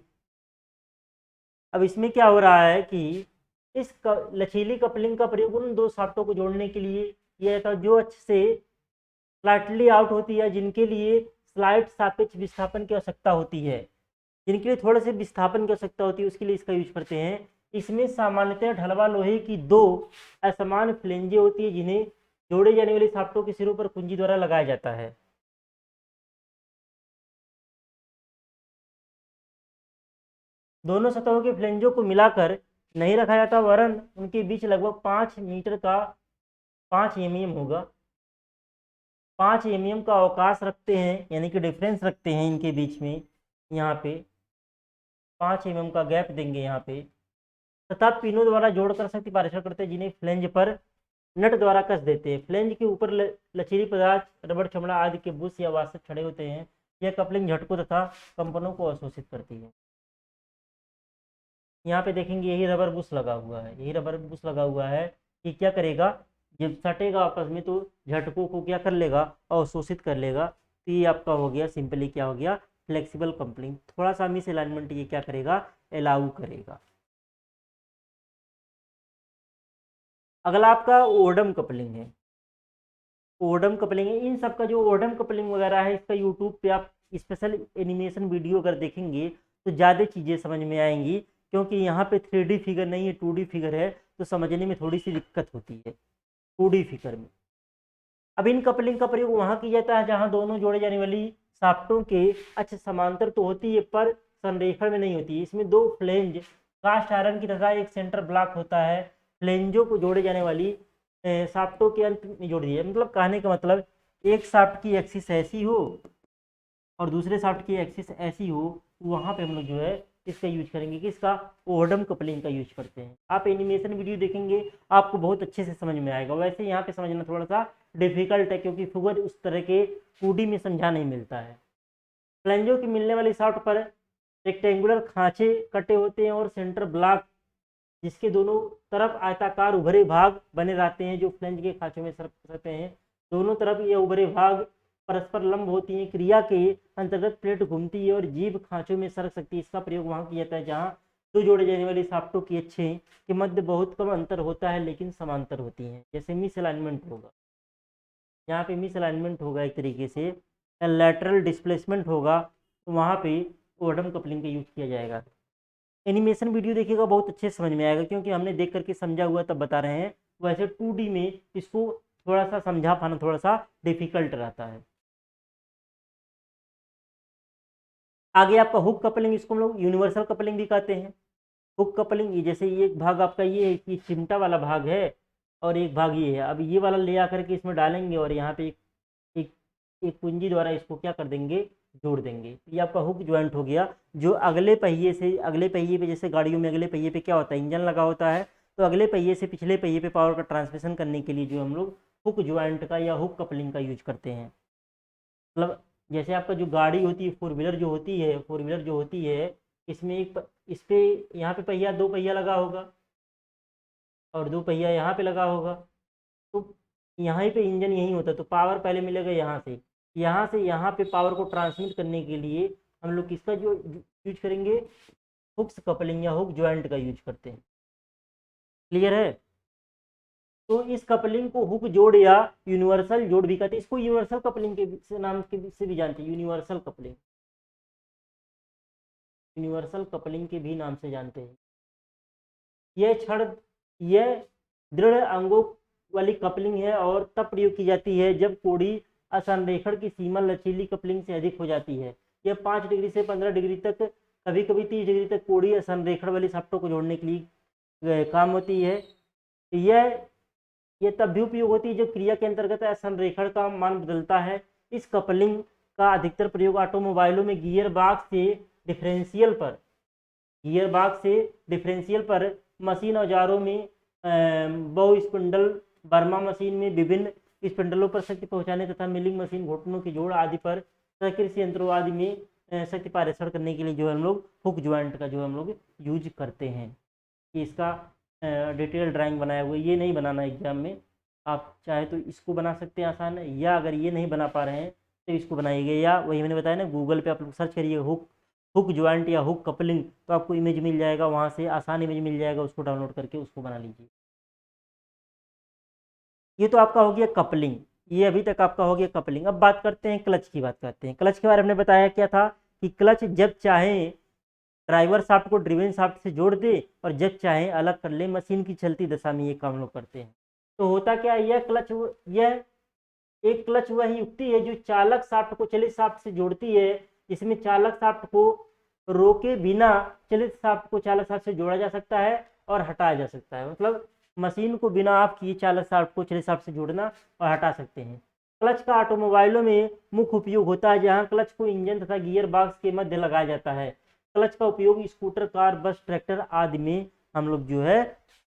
अब इसमें क्या हो रहा है कि इस लचीली कपलिंग का प्रयोग उन दो शाफ्टों को जोड़ने के लिए किया जाता है जो अच्छे से स्लाइटली आउट होती है, जिनके लिए स्लाइड सापेक्ष विस्थापन की आवश्यकता होती है, जिनके लिए थोड़े से विस्थापन की आवश्यकता होती है, उसके लिए इसका यूज करते हैं। इसमें सामान्यतः ढलवा लोहे की दो असमान फ्लेंजें होती है, जिन्हें जोड़े जाने वाले शाफ्टों के सिरों पर कुंजी द्वारा लगाया जाता है। दोनों सतहों के फ्लेंजों को मिलाकर नहीं रखा जाता, वरन उनके बीच लगभग 5 मीटर का 5 एमएम होगा, 5 एमएम का अवकाश रखते हैं, यानी कि डिफरेंस रखते हैं इनके बीच में। यहाँ पे 5 एमएम का गैप देंगे यहाँ पे, तथा पिनों द्वारा जोड़कर शक्ति पारेषण करते हैं, जिन्हें फ्लेंज पर नट द्वारा कस देते हैं। फ्लेंज के ऊपर लचीली पदार्थ, रबड़, चमड़ा आदि के बुश या वासक छड़े होते हैं। यह कपलिंग झटकों तथा कंपनों को अवशोषित करती है। यहाँ पे देखेंगे यही रबर बुश लगा हुआ है, यही रबर बुश लगा हुआ है कि क्या करेगा, जब सटेगा आपस में तो झटकों को क्या कर लेगा, अवशोषित कर लेगा। तो ये आपका हो गया सिंपली क्या हो गया, फ्लेक्सिबल कपलिंग। थोड़ा सा मिस अलाइनमेंट ये क्या करेगा, अलाउ करेगा। अगला आपका ओडम कपलिंग है। ओडम कपलिंग है, इन सब का जो ओडम कपलिंग वगैरह है, इसका यूट्यूब पे आप स्पेशल एनिमेशन वीडियो अगर देखेंगे तो ज़्यादा चीज़ें समझ में आएंगी, क्योंकि यहाँ पे 3D फिगर नहीं है, 2D फिगर है, तो समझने में थोड़ी सी दिक्कत होती है 2D फिगर में। अब इन कपलिंग का प्रयोग वहाँ किया जाता है जहाँ दोनों जोड़े जाने वाली शाफ्टों के अक्ष समांतर तो होती है, पर संरेखण में नहीं होती है। इसमें दो फ्लेंज कास्ट आयरन की तथा एक सेंटर ब्लॉक होता है। फ्लेंजों को जोड़े जाने वाली शाफ्टों के अंत में जोड़ दिया, मतलब कहने का मतलब एक शाफ्ट की एक्सिस ऐसी हो और दूसरे शाफ्ट की एक्सिस ऐसी हो, वहाँ पे हम लोग जो है इसका यूज करेंगे कि इसका ओहडम कपलिंग का यूज करते हैं। आप एनिमेशन वीडियो देखेंगे आपको बहुत अच्छे से समझ में आएगा। वैसे यहाँ पे समझना थोड़ा सा डिफिकल्ट है, क्योंकि फिगर उस तरह के 2D में समझा नहीं मिलता है। फ्लेंजों की मिलने वाली शाफ्ट पर रेक्टेंगुलर खांचे कटे होते हैं और सेंटर ब्लॉक, जिसके दोनों तरफ आयताकार उभरे भाग बने रहते हैं, जो फ्लेंज के खांचों में सरकते हैं। दोनों तरफ ये उभरे भाग परस्पर लंब होती है। क्रिया के अंतर्गत प्लेट घूमती है और जीभ खांचों में सरक सकती है। इसका प्रयोग वहाँ किया जाता है जहाँ दो जोड़े जाने वाली शाफ्टों की अक्षें के मध्य बहुत कम अंतर होता है लेकिन समांतर होती हैं। जैसे मिस अलाइनमेंट होगा, यहाँ पे मिस अलाइनमेंट होगा एक तरीके से, लैटरल डिस्प्लेसमेंट होगा, तो वहाँ पे ओडम कपलिंग का यूज किया जाएगा। एनिमेशन वीडियो देखिएगा बहुत अच्छे से समझ में आएगा, क्योंकि हमने देख करके समझा हुआ तब बता रहे हैं। वैसे 2D में इसको थोड़ा सा समझा पाना थोड़ा सा डिफिकल्ट रहता है। आगे आपका हुक कपलिंग, इसको हम लोग यूनिवर्सल कपलिंग भी कहते हैं। हुक कपलिंग, ये जैसे ये एक भाग आपका ये है कि चिमटा वाला भाग है और एक भाग ये है। अब ये वाला ले आकर के इसमें डालेंगे और यहाँ पे एक एक कुंजी द्वारा इसको क्या कर देंगे, जोड़ देंगे। ये आपका हुक ज्वाइंट हो गया। जो अगले पहिए से अगले पहिए पे, जैसे गाड़ियों में अगले पहिए पे क्या होता है, इंजन लगा होता है, तो अगले पहिए से पिछले पहिए पे पावर का ट्रांसमिशन करने के लिए जो हम लोग हुक ज्वाइंट का या हुक कपलिंग का यूज करते हैं। मतलब जैसे आपका जो गाड़ी होती है, फोर व्हीलर जो होती है, इसमें इस पे यहाँ पे पहिया, दो पहिया लगा होगा और दो पहिया यहाँ पे लगा होगा। तो यहाँ पे इंजन यही होता है, तो पावर पहले मिलेगा यहाँ से यहाँ पे पावर को ट्रांसमिट करने के लिए हम लोग किसका जो यूज करेंगे, हुक्स कपलिंग या हुक ज्वाइंट का यूज करते हैं। क्लियर है? तो इस कपलिंग को हुक जोड़ या यूनिवर्सल जोड़ भी कहते हैं। इसको यूनिवर्सल कपलिंग के नाम से भी जानते हैं, यूनिवर्सल कपलिंग के भी नाम से जानते हैं। यह दृढ़ अंगों वाली कपलिंग है और तब प्रयोग की जाती है जब कोड़ी असंरेखण की सीमा लचीली कपलिंग से अधिक हो जाती है। यह 5 डिग्री से 15 डिग्री तक, कभी कभी 30 डिग्री तक कोड़ी असंरेखण वाली शाफ्टों को जोड़ने के लिए काम होती है। यह तब भी उपयोग होती है जब क्रिया के अंतर्गत असंरेखण का मान बदलता है। इस कपलिंग का अधिकतर प्रयोग ऑटोमोबाइलों में गियर बॉक्स से डिफरेंशियल पर, मशीन औजारों में बहु स्पिंडल बर्मा मशीन में विभिन्न स्पिंडलों पर शक्ति पहुंचाने तथा मिलिंग मशीन, घुटनों की जोड़ आदि पर, कृषि यंत्रों आदि में शक्ति पारेषण करने के लिए जो हम लोग हुक ज्वाइंट का जो हम लोग यूज करते हैं। इसका डिटेल ड्राइंग बनाया हुआ है, ये नहीं बनाना एग्जाम में, आप चाहे तो इसको बना सकते हैं आसान है, या अगर ये नहीं बना पा रहे हैं तो इसको बनाइएगा, या वही मैंने बताया ना, गूगल पे आप लोग सर्च करिए हुक ज्वाइंट या हुक कपलिंग, तो आपको इमेज मिल जाएगा, वहाँ से आसान इमेज मिल जाएगा, उसको डाउनलोड करके उसको बना लीजिए। ये तो आपका हो गया कपलिंग, ये अभी तक आपका हो गया कपलिंग। अब बात करते हैं क्लच की, क्लच के बारे में बताया क्या था कि क्लच जब चाहे ड्राइवर शाफ्ट को ड्रिवन शाफ्ट से जोड़ दे और जब चाहे अलग कर ले, मशीन की चलती दशा में ये काम लोग करते हैं। तो होता क्या है, यह एक क्लच वह युक्ति है जो चालक शाफ्ट को चलित शाफ्ट से जोड़ती है। इसमें चालक शाफ्ट को रोके बिना चलित शाफ्ट को चालक शाफ्ट से जोड़ा जा सकता है और हटाया जा सकता है। मतलब मशीन को बिना आप किए चालक शाफ्ट को चलित शाफ्ट से जोड़ना और हटा सकते हैं। क्लच का ऑटोमोबाइलों में मुख्य उपयोग होता है, जहां क्लच को इंजन तथा गियर बॉक्स के मध्य लगाया जाता है। क्लच का उपयोग स्कूटर, कार, बस, ट्रैक्टर आदि में हम लोग जो है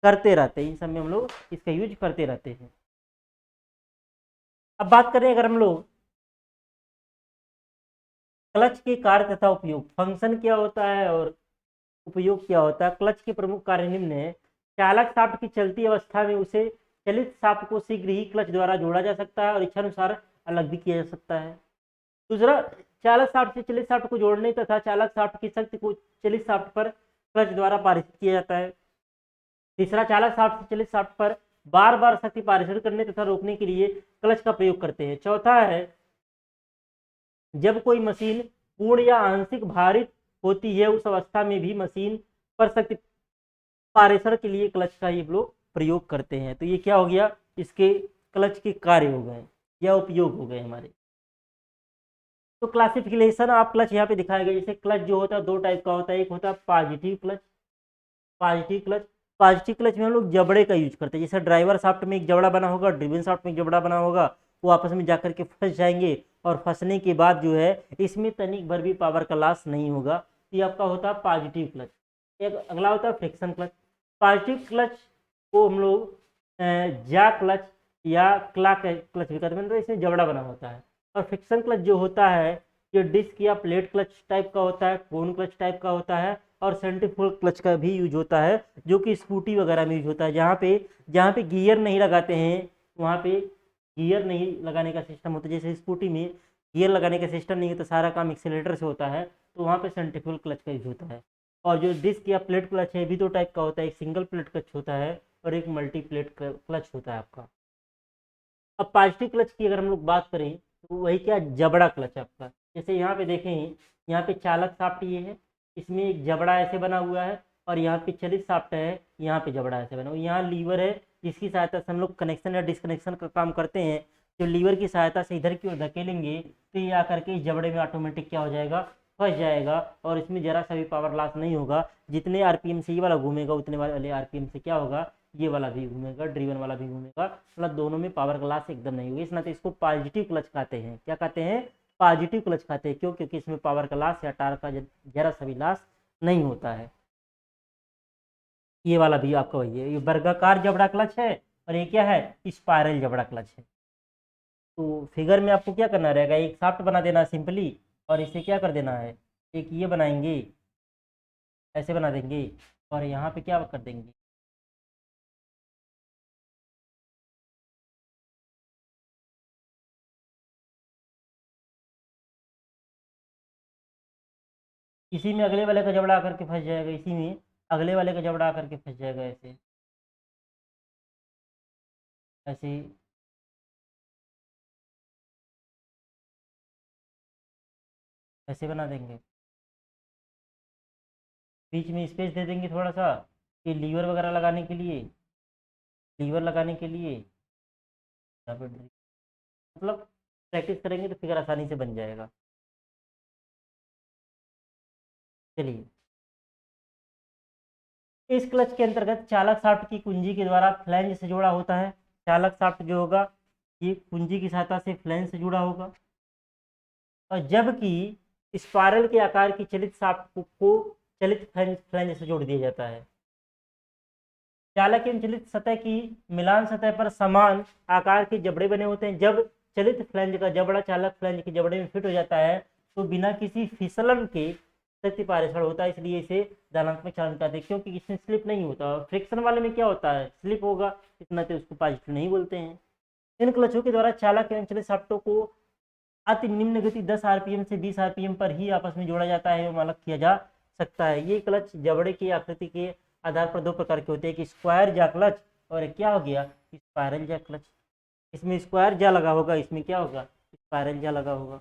करते रहते हैं, इन सब में हम लोग इसका यूज करते रहते हैं। अब बात करें अगर हम लोग क्लच के कार्य तथा उपयोग, फंक्शन क्या होता है और उपयोग क्या होता है। क्लच के प्रमुख कार्य निम्न है। चालक शाफ्ट की चलती अवस्था में उसे चलित शाफ्ट को शीघ्र ही क्लच द्वारा जोड़ा जा सकता है और इच्छानुसार अलग भी किया जा सकता है। दूसरा, चालक शाफ्ट से चलित शाफ्ट को जोड़ने तथा चालक शाफ्ट की शक्ति को चलित शाफ्ट पर क्लच द्वारा पारित किया जाता है। तीसरा, चालक शाफ्ट से चलित शाफ्ट पर बार बार शक्ति पारित करने तथा रोकने के लिए क्लच का प्रयोग करते हैं। चौथा है, जब कोई मशीन पूर्ण या आंशिक भारित होती है, उस अवस्था में भी मशीन पर शक्ति पारेषण के लिए क्लच का ये लोग प्रयोग करते हैं। तो ये क्या हो गया, इसके क्लच के कार्य हो गए या उपयोग हो गए हमारे। तो क्लासिफिकेशन आप क्लच यहाँ पे दिखाया गया। जैसे क्लच जो होता है दो टाइप का होता है, एक होता है पॉजिटिव क्लच। पॉजिटिव क्लच में हम लोग जबड़े का यूज करते हैं। जैसे ड्राइवर शाफ्ट में एक जबड़ा बना होगा, ड्रिवन शाफ्ट में एक जबड़ा बना होगा, वो आपस में जाकर के फंस जाएंगे और फंसने के बाद जो है इसमें तनिक भर भी पावर का लॉस नहीं होगा। तो ये आपका होता है पॉजिटिव क्लच। एक अगला होता है फ्रिक्शन क्लच। पॉजिटिव क्लच को हम लोग जा क्लच या क्ला क्लच भी कहते हैं, मतलब इसमें जबड़ा बना होता है। और फ्रिक्शन क्लच जो होता है ये डिस्क या प्लेट क्लच टाइप का होता है, कोन क्लच टाइप का होता है और सेंट्रीफ्यूगल क्लच का भी यूज होता है, जो कि स्कूटी वगैरह में यूज होता है। जहाँ पे गियर नहीं लगाते हैं, वहाँ पे गियर नहीं लगाने का सिस्टम होता है। जैसे स्कूटी में गियर लगाने का सिस्टम नहीं है तो सारा काम एक्सीलरेटर से होता है, तो वहाँ पे सेंट्रीफ्यूगल क्लच का यूज होता है। और जो डिस्क या प्लेट क्लच है भी दो टाइप का होता है, एक सिंगल प्लेट क्लच होता है और एक मल्टी प्लेट क्लच होता है आपका। अब पॉजिटिव क्लच की अगर हम लोग बात करें तो वही क्या, जबड़ा क्लच आपका। जैसे यहाँ पे देखें, यहाँ पे चालक शाफ्ट ये है, इसमें एक जबड़ा ऐसे बना हुआ है और यहाँ पे चलित शाफ्ट है, यहाँ पे जबड़ा ऐसे बना हुआ है। यहाँ लीवर है जिसकी सहायता से हम लोग कनेक्शन या डिसकनेक्शन का काम करते हैं। जो लीवर की सहायता से इधर की ओर धकेलेंगे तो ये आकर के इस जबड़े में ऑटोमेटिक क्या हो जाएगा, फंस जाएगा और इसमें जरा सा भी पावर लॉस नहीं होगा। जितने आरपीएम से ये वाला घूमेगा उतने वाले आरपीएम से क्या होगा, ये वाला भी घूमेगा, ड्रिवन वाला भी घूमेगा, मतलब दोनों में पावर क्लास एकदम नहीं होगी। इस नाते इसको पॉजिटिव क्लच कहते हैं। क्या कहते हैं? पॉजिटिव क्लच कहते हैं। क्यों? क्योंकि इसमें पावर क्लास या टार्क का जरा सा भी लॉस नहीं होता है। ये वाला भी आपका वही है, ये वर्गाकार जबड़ा क्लच है और ये क्या है? स्पाइरल जबड़ा क्लच है। तो फिगर में आपको क्या करना रहेगा, एक शाफ्ट बना देना सिंपली, और इसे क्या कर देना है, एक ये बनाएंगे, ऐसे बना देंगे, और यहाँ पे क्या कर देंगे, इसी में अगले वाले का जबड़ा आकर के फंस जाएगा, इसी में अगले वाले का जबड़ा आकर के फंस जाएगा, ऐसे ऐसे ऐसे बना देंगे। बीच में स्पेस दे देंगे थोड़ा सा, कि लीवर वगैरह लगाने के लिए, लीवर लगाने के लिए यहाँ पे मतलब प्रैक्टिस करेंगे तो फिगर आसानी से बन जाएगा। चलिए, इस क्लच के अंतर्गत चालक शाफ्ट की कुंजी के द्वारा फ्लैंज से जोड़ा होता है। चालक शाफ्ट जो होगा ये कुंजी की सहायता से फ्लैंज से जुड़ा होगा, और जबकि स्पाइरल के आकार की चलित शाफ्ट को चलित फ्लैंज से जोड़ दिया जाता है। चालक एवं चलित सतह की मिलान सतह पर समान आकार के जबड़े बने होते हैं। जब चलित फ्लैंज का जबड़ा चालक फ्लैंज के जबड़े में फिट हो जाता है तो बिना किसी फिसलन के शक्ति पारेषण होता है, इसलिए इसे धनात्मक चालन कहते हैं, क्योंकि इसमें स्लिप नहीं होता। फ्रिक्शन वाले में क्या होता है, स्लिप होगा, इतना तो उसको पॉजिटिव नहीं बोलते हैं। इन क्लचों के द्वारा चालक एवं चलित शाफ्टों को अति निम्न गति 10 आरपीएम से 20 आरपीएम पर ही आपस में जोड़ा जाता है एवं अलग किया जा सकता है। ये क्लच जबड़े की आकृति के आधार पर दो प्रकार के होते हैं, एक स्क्वायर जा क्लच और एक क्या हो गया, स्पाइरल जा क्लच। इसमें स्क्वायर जा लगा होगा, इसमें क्या होगा, स्पाइरल जा लगा होगा।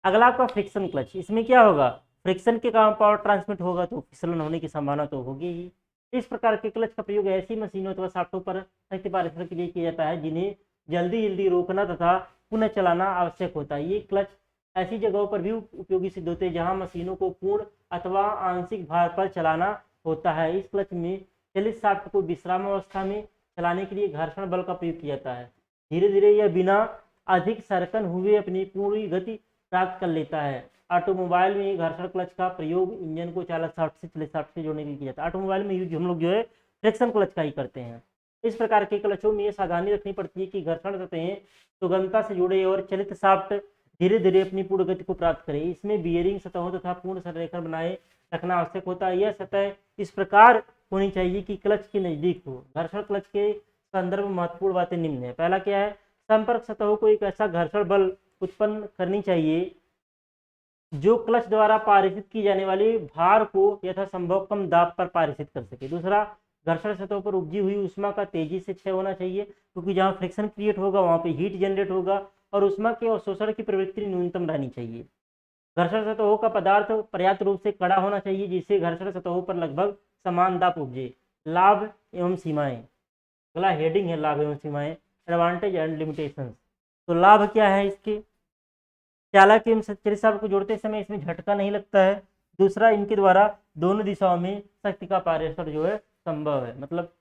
अगला आपका फ्रिक्शन क्लच, इसमें क्या होगा, फ्रिक्शन के कारण पावर ट्रांसमिट होगा तो फिसलन होने की संभावना तो होगी ही। इस प्रकार के क्लच का प्रयोग ऐसी मशीनों अथवा शाफ्टों पर शक्ति पारेषण के लिए किया जाता है जिन्हें जल्दी जल्दी रोकना तथा पुनः चलाना आवश्यक होता है। ये क्लच ऐसी जगहों पर भी उपयोगी सिद्ध होते हैं जहां मशीनों को पूर्ण अथवा आंशिक भार पर चलाना होता है। इस क्लच में चलित शाफ्ट को विश्राम अवस्था में चलाने के लिए घर्षण बल का प्रयोग किया जाता है। धीरे धीरे यह बिना अधिक सरकन हुए अपनी पूरी गति प्राप्त कर लेता है। ऑटोमोबाइल में घर्षण क्लच का प्रयोग इंजन को चालक शाफ्ट से चलित शाफ्ट से जोड़ने के लिए किया जाता है। ऑटोमोबाइल में यूज हम लोग जो है फ्रिक्शन क्लच का ही करते हैं। इस प्रकार के क्लचों में ये सावधानी रखनी पड़ती है कि घर्षण सतहें सुगमता से जुड़े और चलित शाफ्ट धीरे धीरे अपनी पूर्ण गति को प्राप्त करे। इसमें बियरिंग सतहों तथा पूर्ण संरेखण बनाए रखना आवश्यक होता है। यह सतह इस प्रकार होनी चाहिए कि क्लच के नजदीक हो। घर्षण क्लच के संदर्भ में महत्वपूर्ण बातें निम्न है। पहला क्या है, संपर्क सतहों को एक ऐसा घर्षण बल उत्पन्न करनी चाहिए जो क्लच द्वारा पारित की जाने वाली भार को यथासंभव कम दाब पर पारित कर सके। दूसरा, घर्षण सतहों पर उपजी हुई ऊष्मा का तेजी से क्षय होना चाहिए, क्योंकि जहां फ्रिक्शन क्रिएट होगा वहां पे हीट जनरेट होगा और ऊष्मा के अवशोषण की प्रवृत्ति न्यूनतम रहनी चाहिए। घर्षण सतहों का पदार्थ पर्याप्त रूप से कड़ा होना चाहिए जिससे घर्षण सतहों पर लगभग समान दाब उपजे। लाभ एवं सीमाएं, अगला हेडिंग है लाभ एवं सीमाएं, एडवांटेज एंड लिमिटेशंस। तो लाभ क्या है इसके, चालक एवं चलित शाफ्ट को जोड़ते समय इसमें झटका नहीं लगता है। दूसरा, इनके द्वारा दोनों दिशाओं में शक्ति का पारेषण जो है संभव है, मतलब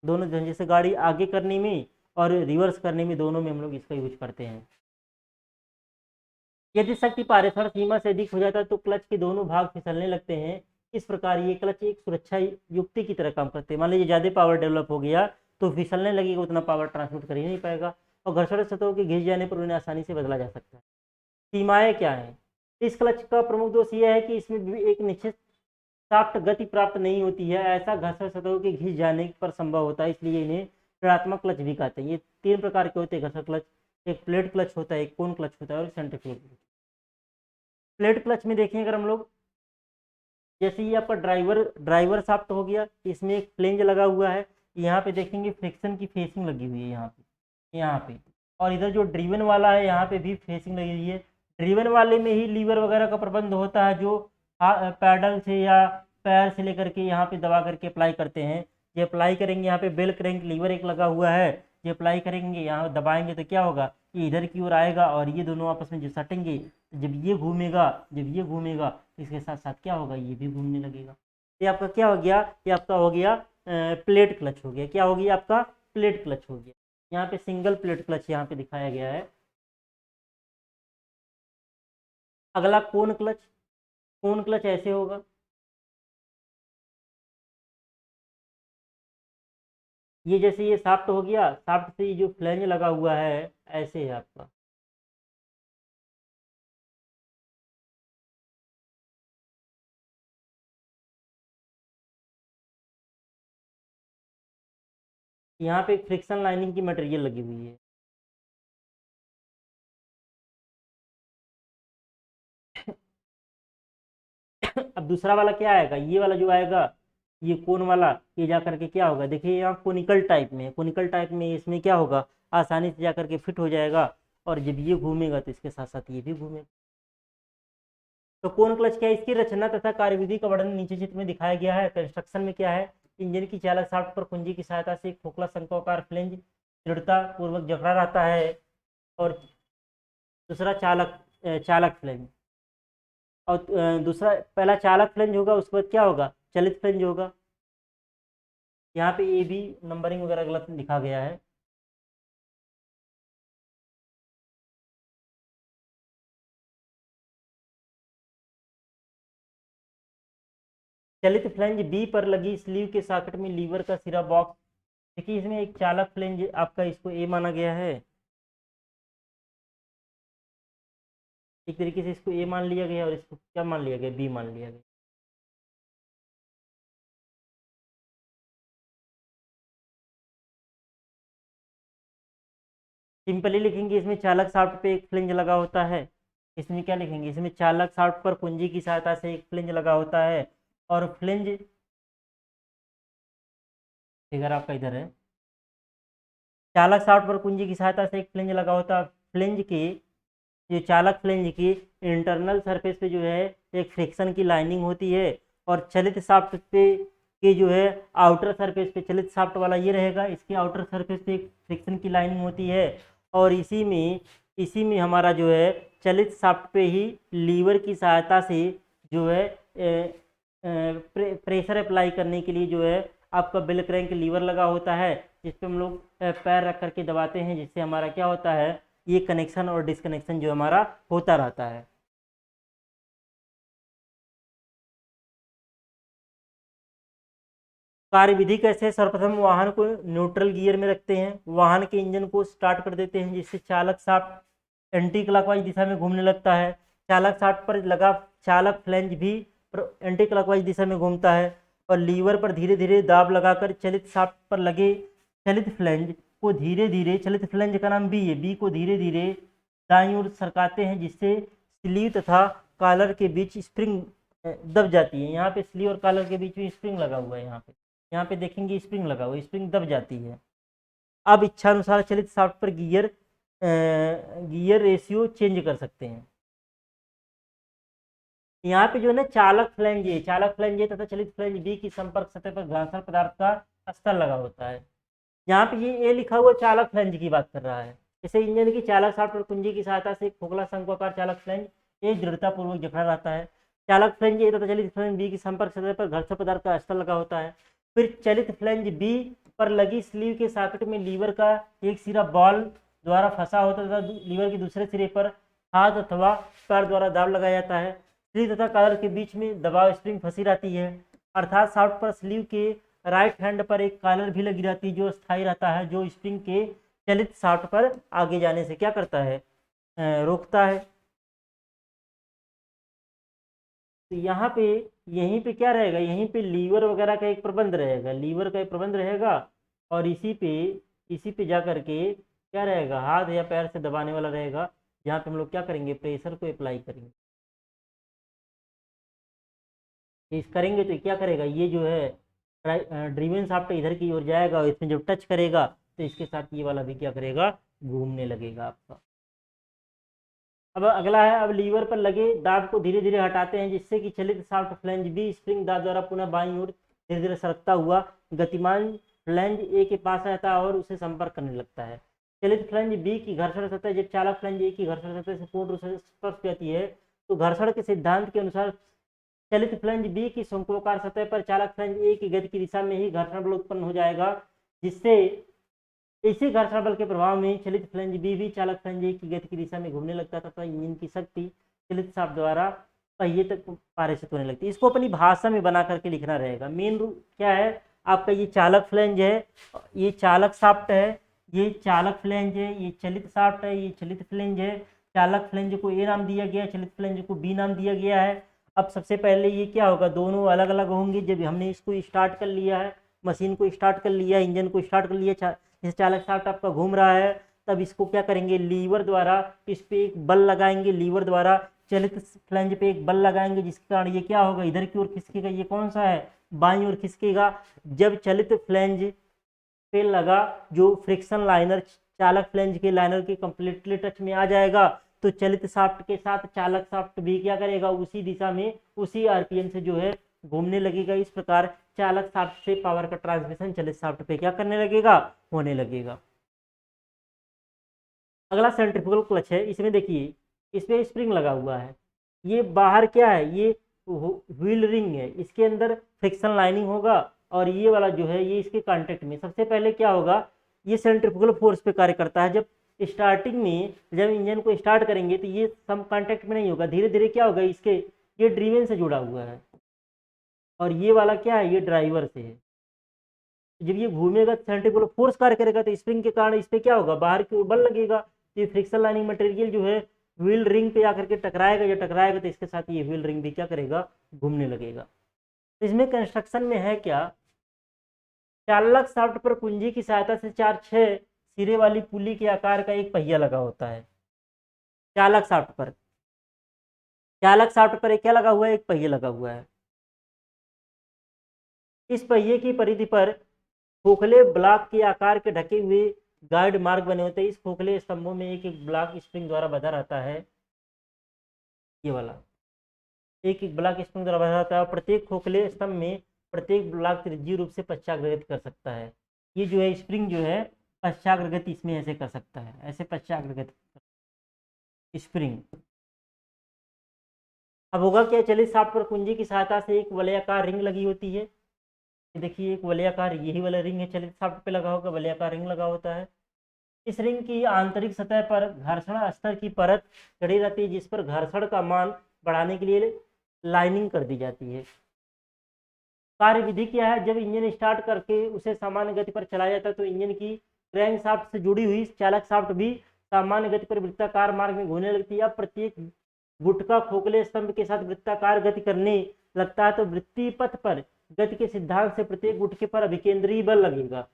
दोनों जैसे गाड़ी आगे करने में और रिवर्स करने में दोनों में हम लोग इसका यूज करते हैं। यदि शक्ति पारेषण सीमा से अधिक हो जाता है तो क्लच के दोनों भाग फिसलने लगते हैं। इस प्रकार ये क्लच एक सुरक्षा युक्ति की तरह काम करते हैं। मान लीजिए ज्यादा पावर डेवलप हो गया तो फिसलने लगेगा, उतना पावर ट्रांसमिट कर ही नहीं पाएगा, और घर्षण सतहों के घिस जाने पर उन्हें आसानी से बदला जा सकता है। सीमाएं क्या है, इस क्लच का प्रमुख दोष यह है कि इसमें भी एक निश्चित शाफ्ट गति प्राप्त नहीं होती है। ऐसा घर्षण सतहों के घिस जाने पर संभव होता है, इसलिए इन्हें ऋणात्मक क्लच भी कहते हैं। ये तीन प्रकार के होते हैं घर्षण क्लच, एक प्लेट क्लच होता है, एक कोन क्लच होता है और सेंट्रीफ्यूगल क्लच। प्लेट क्लच में देखें अगर हम लोग, जैसे ये आपका ड्राइवर शाफ्ट हो गया, इसमें एक फ्लेंज लगा हुआ है, यहाँ पे देखेंगे फ्रिक्शन की फेसिंग लगी हुई है यहाँ पे, और इधर जो ड्रिवन वाला है यहाँ पे भी फेसिंग लगी हुई है। ड्रिवन वाले में ही लीवर वगैरह का प्रबंध होता है जो पैडल से या पैर से लेकर के यहाँ पे दबा करके अप्लाई करते हैं। ये अप्लाई करेंगे, यहाँ पे बेल क्रैंक लीवर एक लगा हुआ है, ये अप्लाई करेंगे, यहाँ दबाएंगे तो क्या होगा, ये इधर की ओर आएगा और ये दोनों आपस में जो सटेंगे, जब ये घूमेगा इसके साथ साथ क्या होगा, ये भी घूमने लगेगा। ये आपका क्या हो गया, ये आपका हो गया प्लेट क्लच हो गया। क्या हो गया आपका, प्लेट क्लच हो गया। यहाँ पे सिंगल प्लेट क्लच यहाँ पे दिखाया गया है। अगला कोन क्लच, कोन क्लच ऐसे होगा, ये जैसे ये शाफ्ट हो गया, शाफ्ट से ये जो फ्लैंज लगा हुआ है ऐसे है आपका। यहाँ पे एक फ्रिक्शन लाइनिंग की मटेरियल लगी हुई है। अब दूसरा वाला क्या आएगा, ये वाला जो आएगा, ये कोन वाला, ये जा करके क्या होगा, देखिए यहाँ कोनिकल टाइप में है, कोनिकल टाइप में इसमें क्या होगा, आसानी से जा करके फिट हो जाएगा, और जब ये घूमेगा तो इसके साथ साथ ये भी घूमेगा। तो कोन क्लच क्या है, इसकी रचना तथा कार्यविधि का वर्णन नीचे चित्र में दिखाया गया है। कंस्ट्रक्शन में क्या है, इंजन की चालक शाफ्ट पर कुंजी की सहायता से एक खोखला शंक्वाकार फ्लेंज दृढ़ता पूर्वक जकड़ा रहता है, और दूसरा चालक चालक फ्लेंज, और दूसरा पहला चालक फ्लेंज होगा, उसके बाद क्या होगा, चलित फ्लेंज होगा। यहाँ पे ए बी नंबरिंग वगैरह गलत लिखा गया है। चलित फ्लेंज बी पर लगी स्लीव के सॉकेट में लीवर का सिरा बॉक्स, देखिए इसमें एक चालक फ्लेंज आपका, इसको ए माना गया है, एक तरीके से इसको ए मान लिया गया, और इसको क्या मान लिया गया, बी मान लिया गया। सिंपली लिखेंगे, इसमें चालक शाफ्ट पे एक फ्लिंज लगा होता है। इसमें क्या लिखेंगे, इसमें चालक शाफ्ट पर कुंजी की सहायता से एक फ्लिंज लगा होता है, और फ्लिंज फिगर आपका इधर है, चालक शाफ्ट पर कुंजी की सहायता से एक फ्लिंज लगा होता है। फ्लिंज की, ये चालक फ्लिंज की इंटरनल सरफेस पे जो है एक फ्रिक्शन की लाइनिंग होती है, और चलित शाफ्ट पे के जो है आउटर सरफेस पे, चलित शाफ्ट वाला ये रहेगा, इसके आउटर सरफेस पे एक फ्रिक्शन की लाइनिंग होती है, और इसी में हमारा जो है चलित शाफ्ट पे ही लीवर की सहायता से जो है प्रेशर अप्लाई करने के लिए जो है आपका बेल क्रैंक लीवर लगा होता है, जिस पे हम लोग पैर रख करके दबाते हैं, जिससे हमारा क्या होता है, ये कनेक्शन और डिसकनेक्शन जो हमारा होता रहता है। कार्यविधि कैसे है, सर्वप्रथम वाहन को न्यूट्रल गियर में रखते हैं, वाहन के इंजन को स्टार्ट कर देते हैं, जिससे चालक शाफ्ट एंटी क्लॉकवाइज दिशा में घूमने लगता है। चालक शाफ्ट पर लगा चालक फ्लैंज भी एंटी क्लॉकवाइज दिशा में घूमता है, और लीवर पर धीरे धीरे दाब लगाकर चलित शाफ्ट पर लगे चलित फ्लैंज को धीरे धीरे, चलित फ्लैंज का नाम बी है, बी को धीरे धीरे दाईं ओर सरकाते हैं, जिससे स्लीव तथा कॉलर के बीच स्प्रिंग दब जाती है। यहाँ पे स्लीव और कॉलर के बीच में स्प्रिंग लगा हुआ है, यहाँ पे देखेंगे स्प्रिंग लगा हुआ है, स्प्रिंग दब जाती है। अब इच्छानुसार चलित शाफ्ट पर गियर रेशियो चेंज कर सकते हैं। यहाँ पे जो है ना चालक फ्लैंज तथा चलित फ्लैंज बी की संपर्क सतह पर घर्षण पदार्थ का स्तर लगा होता है। यहाँ पे ये लिखा हुआ चालक फ्लैंज की बात कर रहा है। जैसे इंजन की चालक शाफ्ट और कुंजी की सहायता से खोखला शंक्वाकार चालक फ्लैंज एक दृढ़ता पूर्वक जकड़ा रहता है। चालक फ्लैंज ए तथा चलित फ्लैंज बी की संपर्क सतह पर घर्षण पदार्थ का स्तर लगा होता है। फिर चलित फ्लैंज बी पर लगी स्लीव के सॉकेट में लीवर का एक सिरा बॉल द्वारा फंसा होता है, तथा लीवर के दूसरे सिरे पर हाथ अथवा पैर द्वारा दाब लगाया जाता है। स्लीव तथा कॉलर के बीच में दबाव स्प्रिंग फंसी रहती है, अर्थात शाफ्ट पर स्लीव के राइट हैंड पर एक कॉलर भी लगी रहती है, जो स्थायी रहता है, जो स्प्रिंग के चलित शाफ्ट पर आगे जाने से क्या करता है, रोकता है। तो यहाँ पे, यहीं पे क्या रहेगा, यहीं पे लीवर वगैरह का एक प्रबंध रहेगा, लीवर का एक प्रबंध रहेगा, और इसी पे जा करके क्या रहेगा, हाथ या पैर से दबाने वाला रहेगा, जहाँ पे हम लोग क्या करेंगे, प्रेशर को अप्लाई करेंगे। इस करेंगे तो क्या करेगा, ये जो है ड्रीवन शाफ्ट इधर की ओर जाएगा, और इसमें जब टच करेगा तो इसके साथ ये वाला भी क्या करेगा, घूमने लगेगा आपका। अब अगला है, अब लीवर पर लगे दाब को धीरे धीरे हटाते हैं, जिससे कि चलित शाफ्ट फ्लैंज बी स्प्रिंग दाब द्वारा पुनः बाईं ओर धीरे धीरे सरकता हुआ गतिमान फ्लैंज ए के पास आता है और उसे संपर्क करने लगता है। चलित फ्लैंज बी की घर्षण सतह जब चालक फ्लैंज ए की घर्षण सतह से पूर्ण रूप से स्पर्श जाती है, तो घर्षण के सिद्धांत के अनुसार चलित फ्लंज बी की शंक्वाकार सतह पर चालक फ्लंज ए की गति की दिशा में ही घर्षण बल उत्पन्न हो जाएगा, जिससे इसी घर्षण बल के प्रभाव में चलित फ्लंज बी भी चालक फ्लंज ए की गति की दिशा में घूमने लगता तथा इंजन की शक्ति चलित शाफ्ट द्वारा पहिए तक पारित होने लगती है। इसको अपनी भाषा में बना करके लिखना रहेगा। मेन रूल क्या है आपका, ये चालक फ्लंज है, ये चालक शाफ्ट है, ये चालक फ्लंज है, ये चलित शाफ्ट है, ये चलित फ्लंज है। चालक फ्लंज को ए नाम दिया गया है, चलित फ्लंज को बी नाम दिया गया है। अब सबसे पहले ये क्या होगा, दोनों अलग अलग होंगे। जब हमने इसको स्टार्ट कर लिया है, मशीन को स्टार्ट कर लिया, इंजन को स्टार्ट कर लिया, जैसे चालक शाफ्ट आपका घूम रहा है, तब इसको क्या करेंगे, लीवर द्वारा इस पे एक बल लगाएंगे, लीवर द्वारा चलित फ्लंज पे एक बल लगाएंगे, जिसके कारण ये क्या होगा, इधर की ओर खिसकेगा। ये कौन सा है, बाईं ओर खिसकेगा। जब चलित फ्लंज पे लगा जो फ्रिक्शन लाइनर चालक फ्लंज के लाइनर के कंप्लीटली टच में आ जाएगा, तो चलित शाफ्ट के साथ चालक शाफ्ट भी क्या करेगा, उसी दिशा में उसी आरपीएम से जो है घूमने लगेगा। इस प्रकार चालक शाफ्ट से पावर का ट्रांसमिशन चलित शाफ्ट पे क्या करने लगेगा, होने लगेगा। अगला सेंट्रीफ्यूगल क्लच है। इसमें देखिए इसमें स्प्रिंग लगा हुआ है, ये बाहर क्या है, ये व्हील रिंग है, इसके अंदर फ्रिक्शन लाइनिंग होगा और ये वाला जो है ये इसके कांटेक्ट में। सबसे पहले क्या होगा, ये सेंट्रीफ्यूगल फोर्स पे कार्य करता है। जब स्टार्टिंग में जब इंजन को स्टार्ट करेंगे तो ये सम कांटेक्ट में नहीं होगा, धीरे धीरे क्या होगा, इसके ये ड्रीवन से जुड़ा हुआ है और ये वाला क्या है, ये ड्राइवर से है। जब ये घूमेगा सेंट्रीफ्यूगल फोर्स कार्य करेगा तो स्प्रिंग के कारण इस पे क्या होगा, बाहर की ओर बल लगेगा। ये फ्रिक्शन लाइनिंग मटेरियल जो है व्हील रिंग पे आकर के टकराएगा, जब टकराएगा तो इसके साथ ये व्हील रिंग भी क्या करेगा, घूमने लगेगा। इसमें कंस्ट्रक्शन में है क्या, चालक शाफ्ट पर कुंजी की सहायता से 4-6 सिरे वाली पुली के आकार का एक पहिया लगा होता है। चालक शाफ्ट पर, चालक शाफ्ट पर एक क्या लगा हुआ है, एक पहिया लगा हुआ है। इस पहिए की परिधि पर खोखले ब्लॉक के आकार के ढके हुए गाइड मार्ग बने होते हैं। इस खोखले स्तंभों में एक एक ब्लॉक स्प्रिंग द्वारा बंधा रहता है। ये वाला एक एक ब्लॉक स्प्रिंग द्वारा बंधा रहता है और प्रत्येक खोखले स्तंभ में प्रत्येक ब्लॉक त्रिज्यीय रूप से पश्चाग्रगति कर सकता है। ये जो है स्प्रिंग जो है पश्चाग्रगति इसमें ऐसे कर सकता है, ऐसे पश्चाग्रगति स्प्रिंग। अब होगा क्या, चलित शाफ्ट पर कुंजी की सहायता से एक वलयाकार रिंग लगी होती है। देखिए एक वलयाकार, यही वाला रिंग है, चलित शाफ्ट पे लगा होगा, वलयाकार रिंग लगा होता है। इस रिंग की आंतरिक सतह पर घर्षण स्तर की परत चढ़ी रहती है, जिस पर घर्षण का मान बढ़ाने के लिए लाइनिंग कर दी जाती है। कार्य विधि क्या है, जब इंजन स्टार्ट करके उसे सामान्य गति पर चलाया जाता है तो इंजन की क्रैंक शाफ्ट से जुड़ी हुई चालक शाफ्ट भी सामान्य गति पर वृत्ताकार मार्ग में घूमने लगती है। अब प्रत्येक गुटका खोखले स्तंभ के साथ वृत्ताकार गति करने लगता है तो वृत्तीय पथ पर गति के सिद्धांत से प्रत्येक गुटके पर अभिकेंद्रीय बल लगेगा,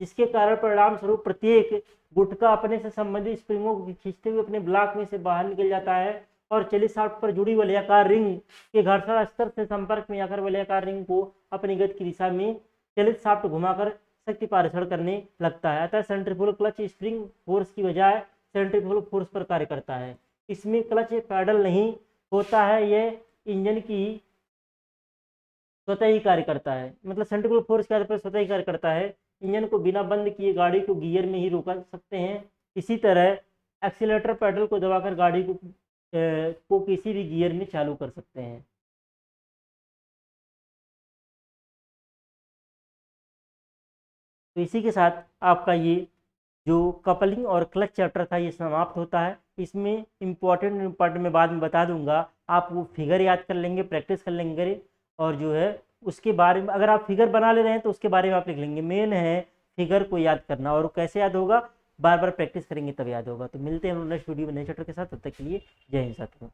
जिसके कारण परिणाम स्वरूप प्रत्येक गुटका अपने से संबंधित स्प्रिंगों को खींचते हुए अपने ब्लॉक में से बाहर निकल जाता है और चलित शाफ्ट पर जुड़ी वलयाकार रिंग के घर्षण स्तर से संपर्क में आकर वलयाकार रिंग को अपनी गति की दिशा में चलित शाफ्ट घुमाकर शक्ति पारिषण करने लगता है। अतः सेंट्रीफ्यूगल क्लच स्प्रिंग फोर्स की बजाय सेंट्रीफ्यूगल फोर्स पर कार्य करता है। इसमें क्लच पैडल नहीं होता है, यह इंजन की स्वतः ही कार्य करता है। मतलब सेंट्रीफ्यूगल फोर्स के आधार पर स्वतः ही कार्य करता है। इंजन को बिना बंद किए गाड़ी को गियर में ही रोका सकते हैं। इसी तरह एक्सीलरेटर पैडल को दबाकर गाड़ी को किसी भी गियर में चालू कर सकते हैं। तो इसी के साथ आपका ये जो कपलिंग और क्लच चैप्टर था ये समाप्त होता है। इसमें इम्पोर्टेंट मैं बाद में बता दूंगा, आप वो फिगर याद कर लेंगे, प्रैक्टिस कर लेंगे और जो है उसके बारे में अगर आप फिगर बना ले रहे हैं तो उसके बारे में आप लिख लेंगे। मेन है फिगर को याद करना और कैसे याद होगा, बार बार प्रैक्टिस करेंगे तब याद होगा। तो मिलते हैं नेक्स्ट वीडियो में नए चैप्टर के साथ, तब तक के लिए जय हिंद साथियों।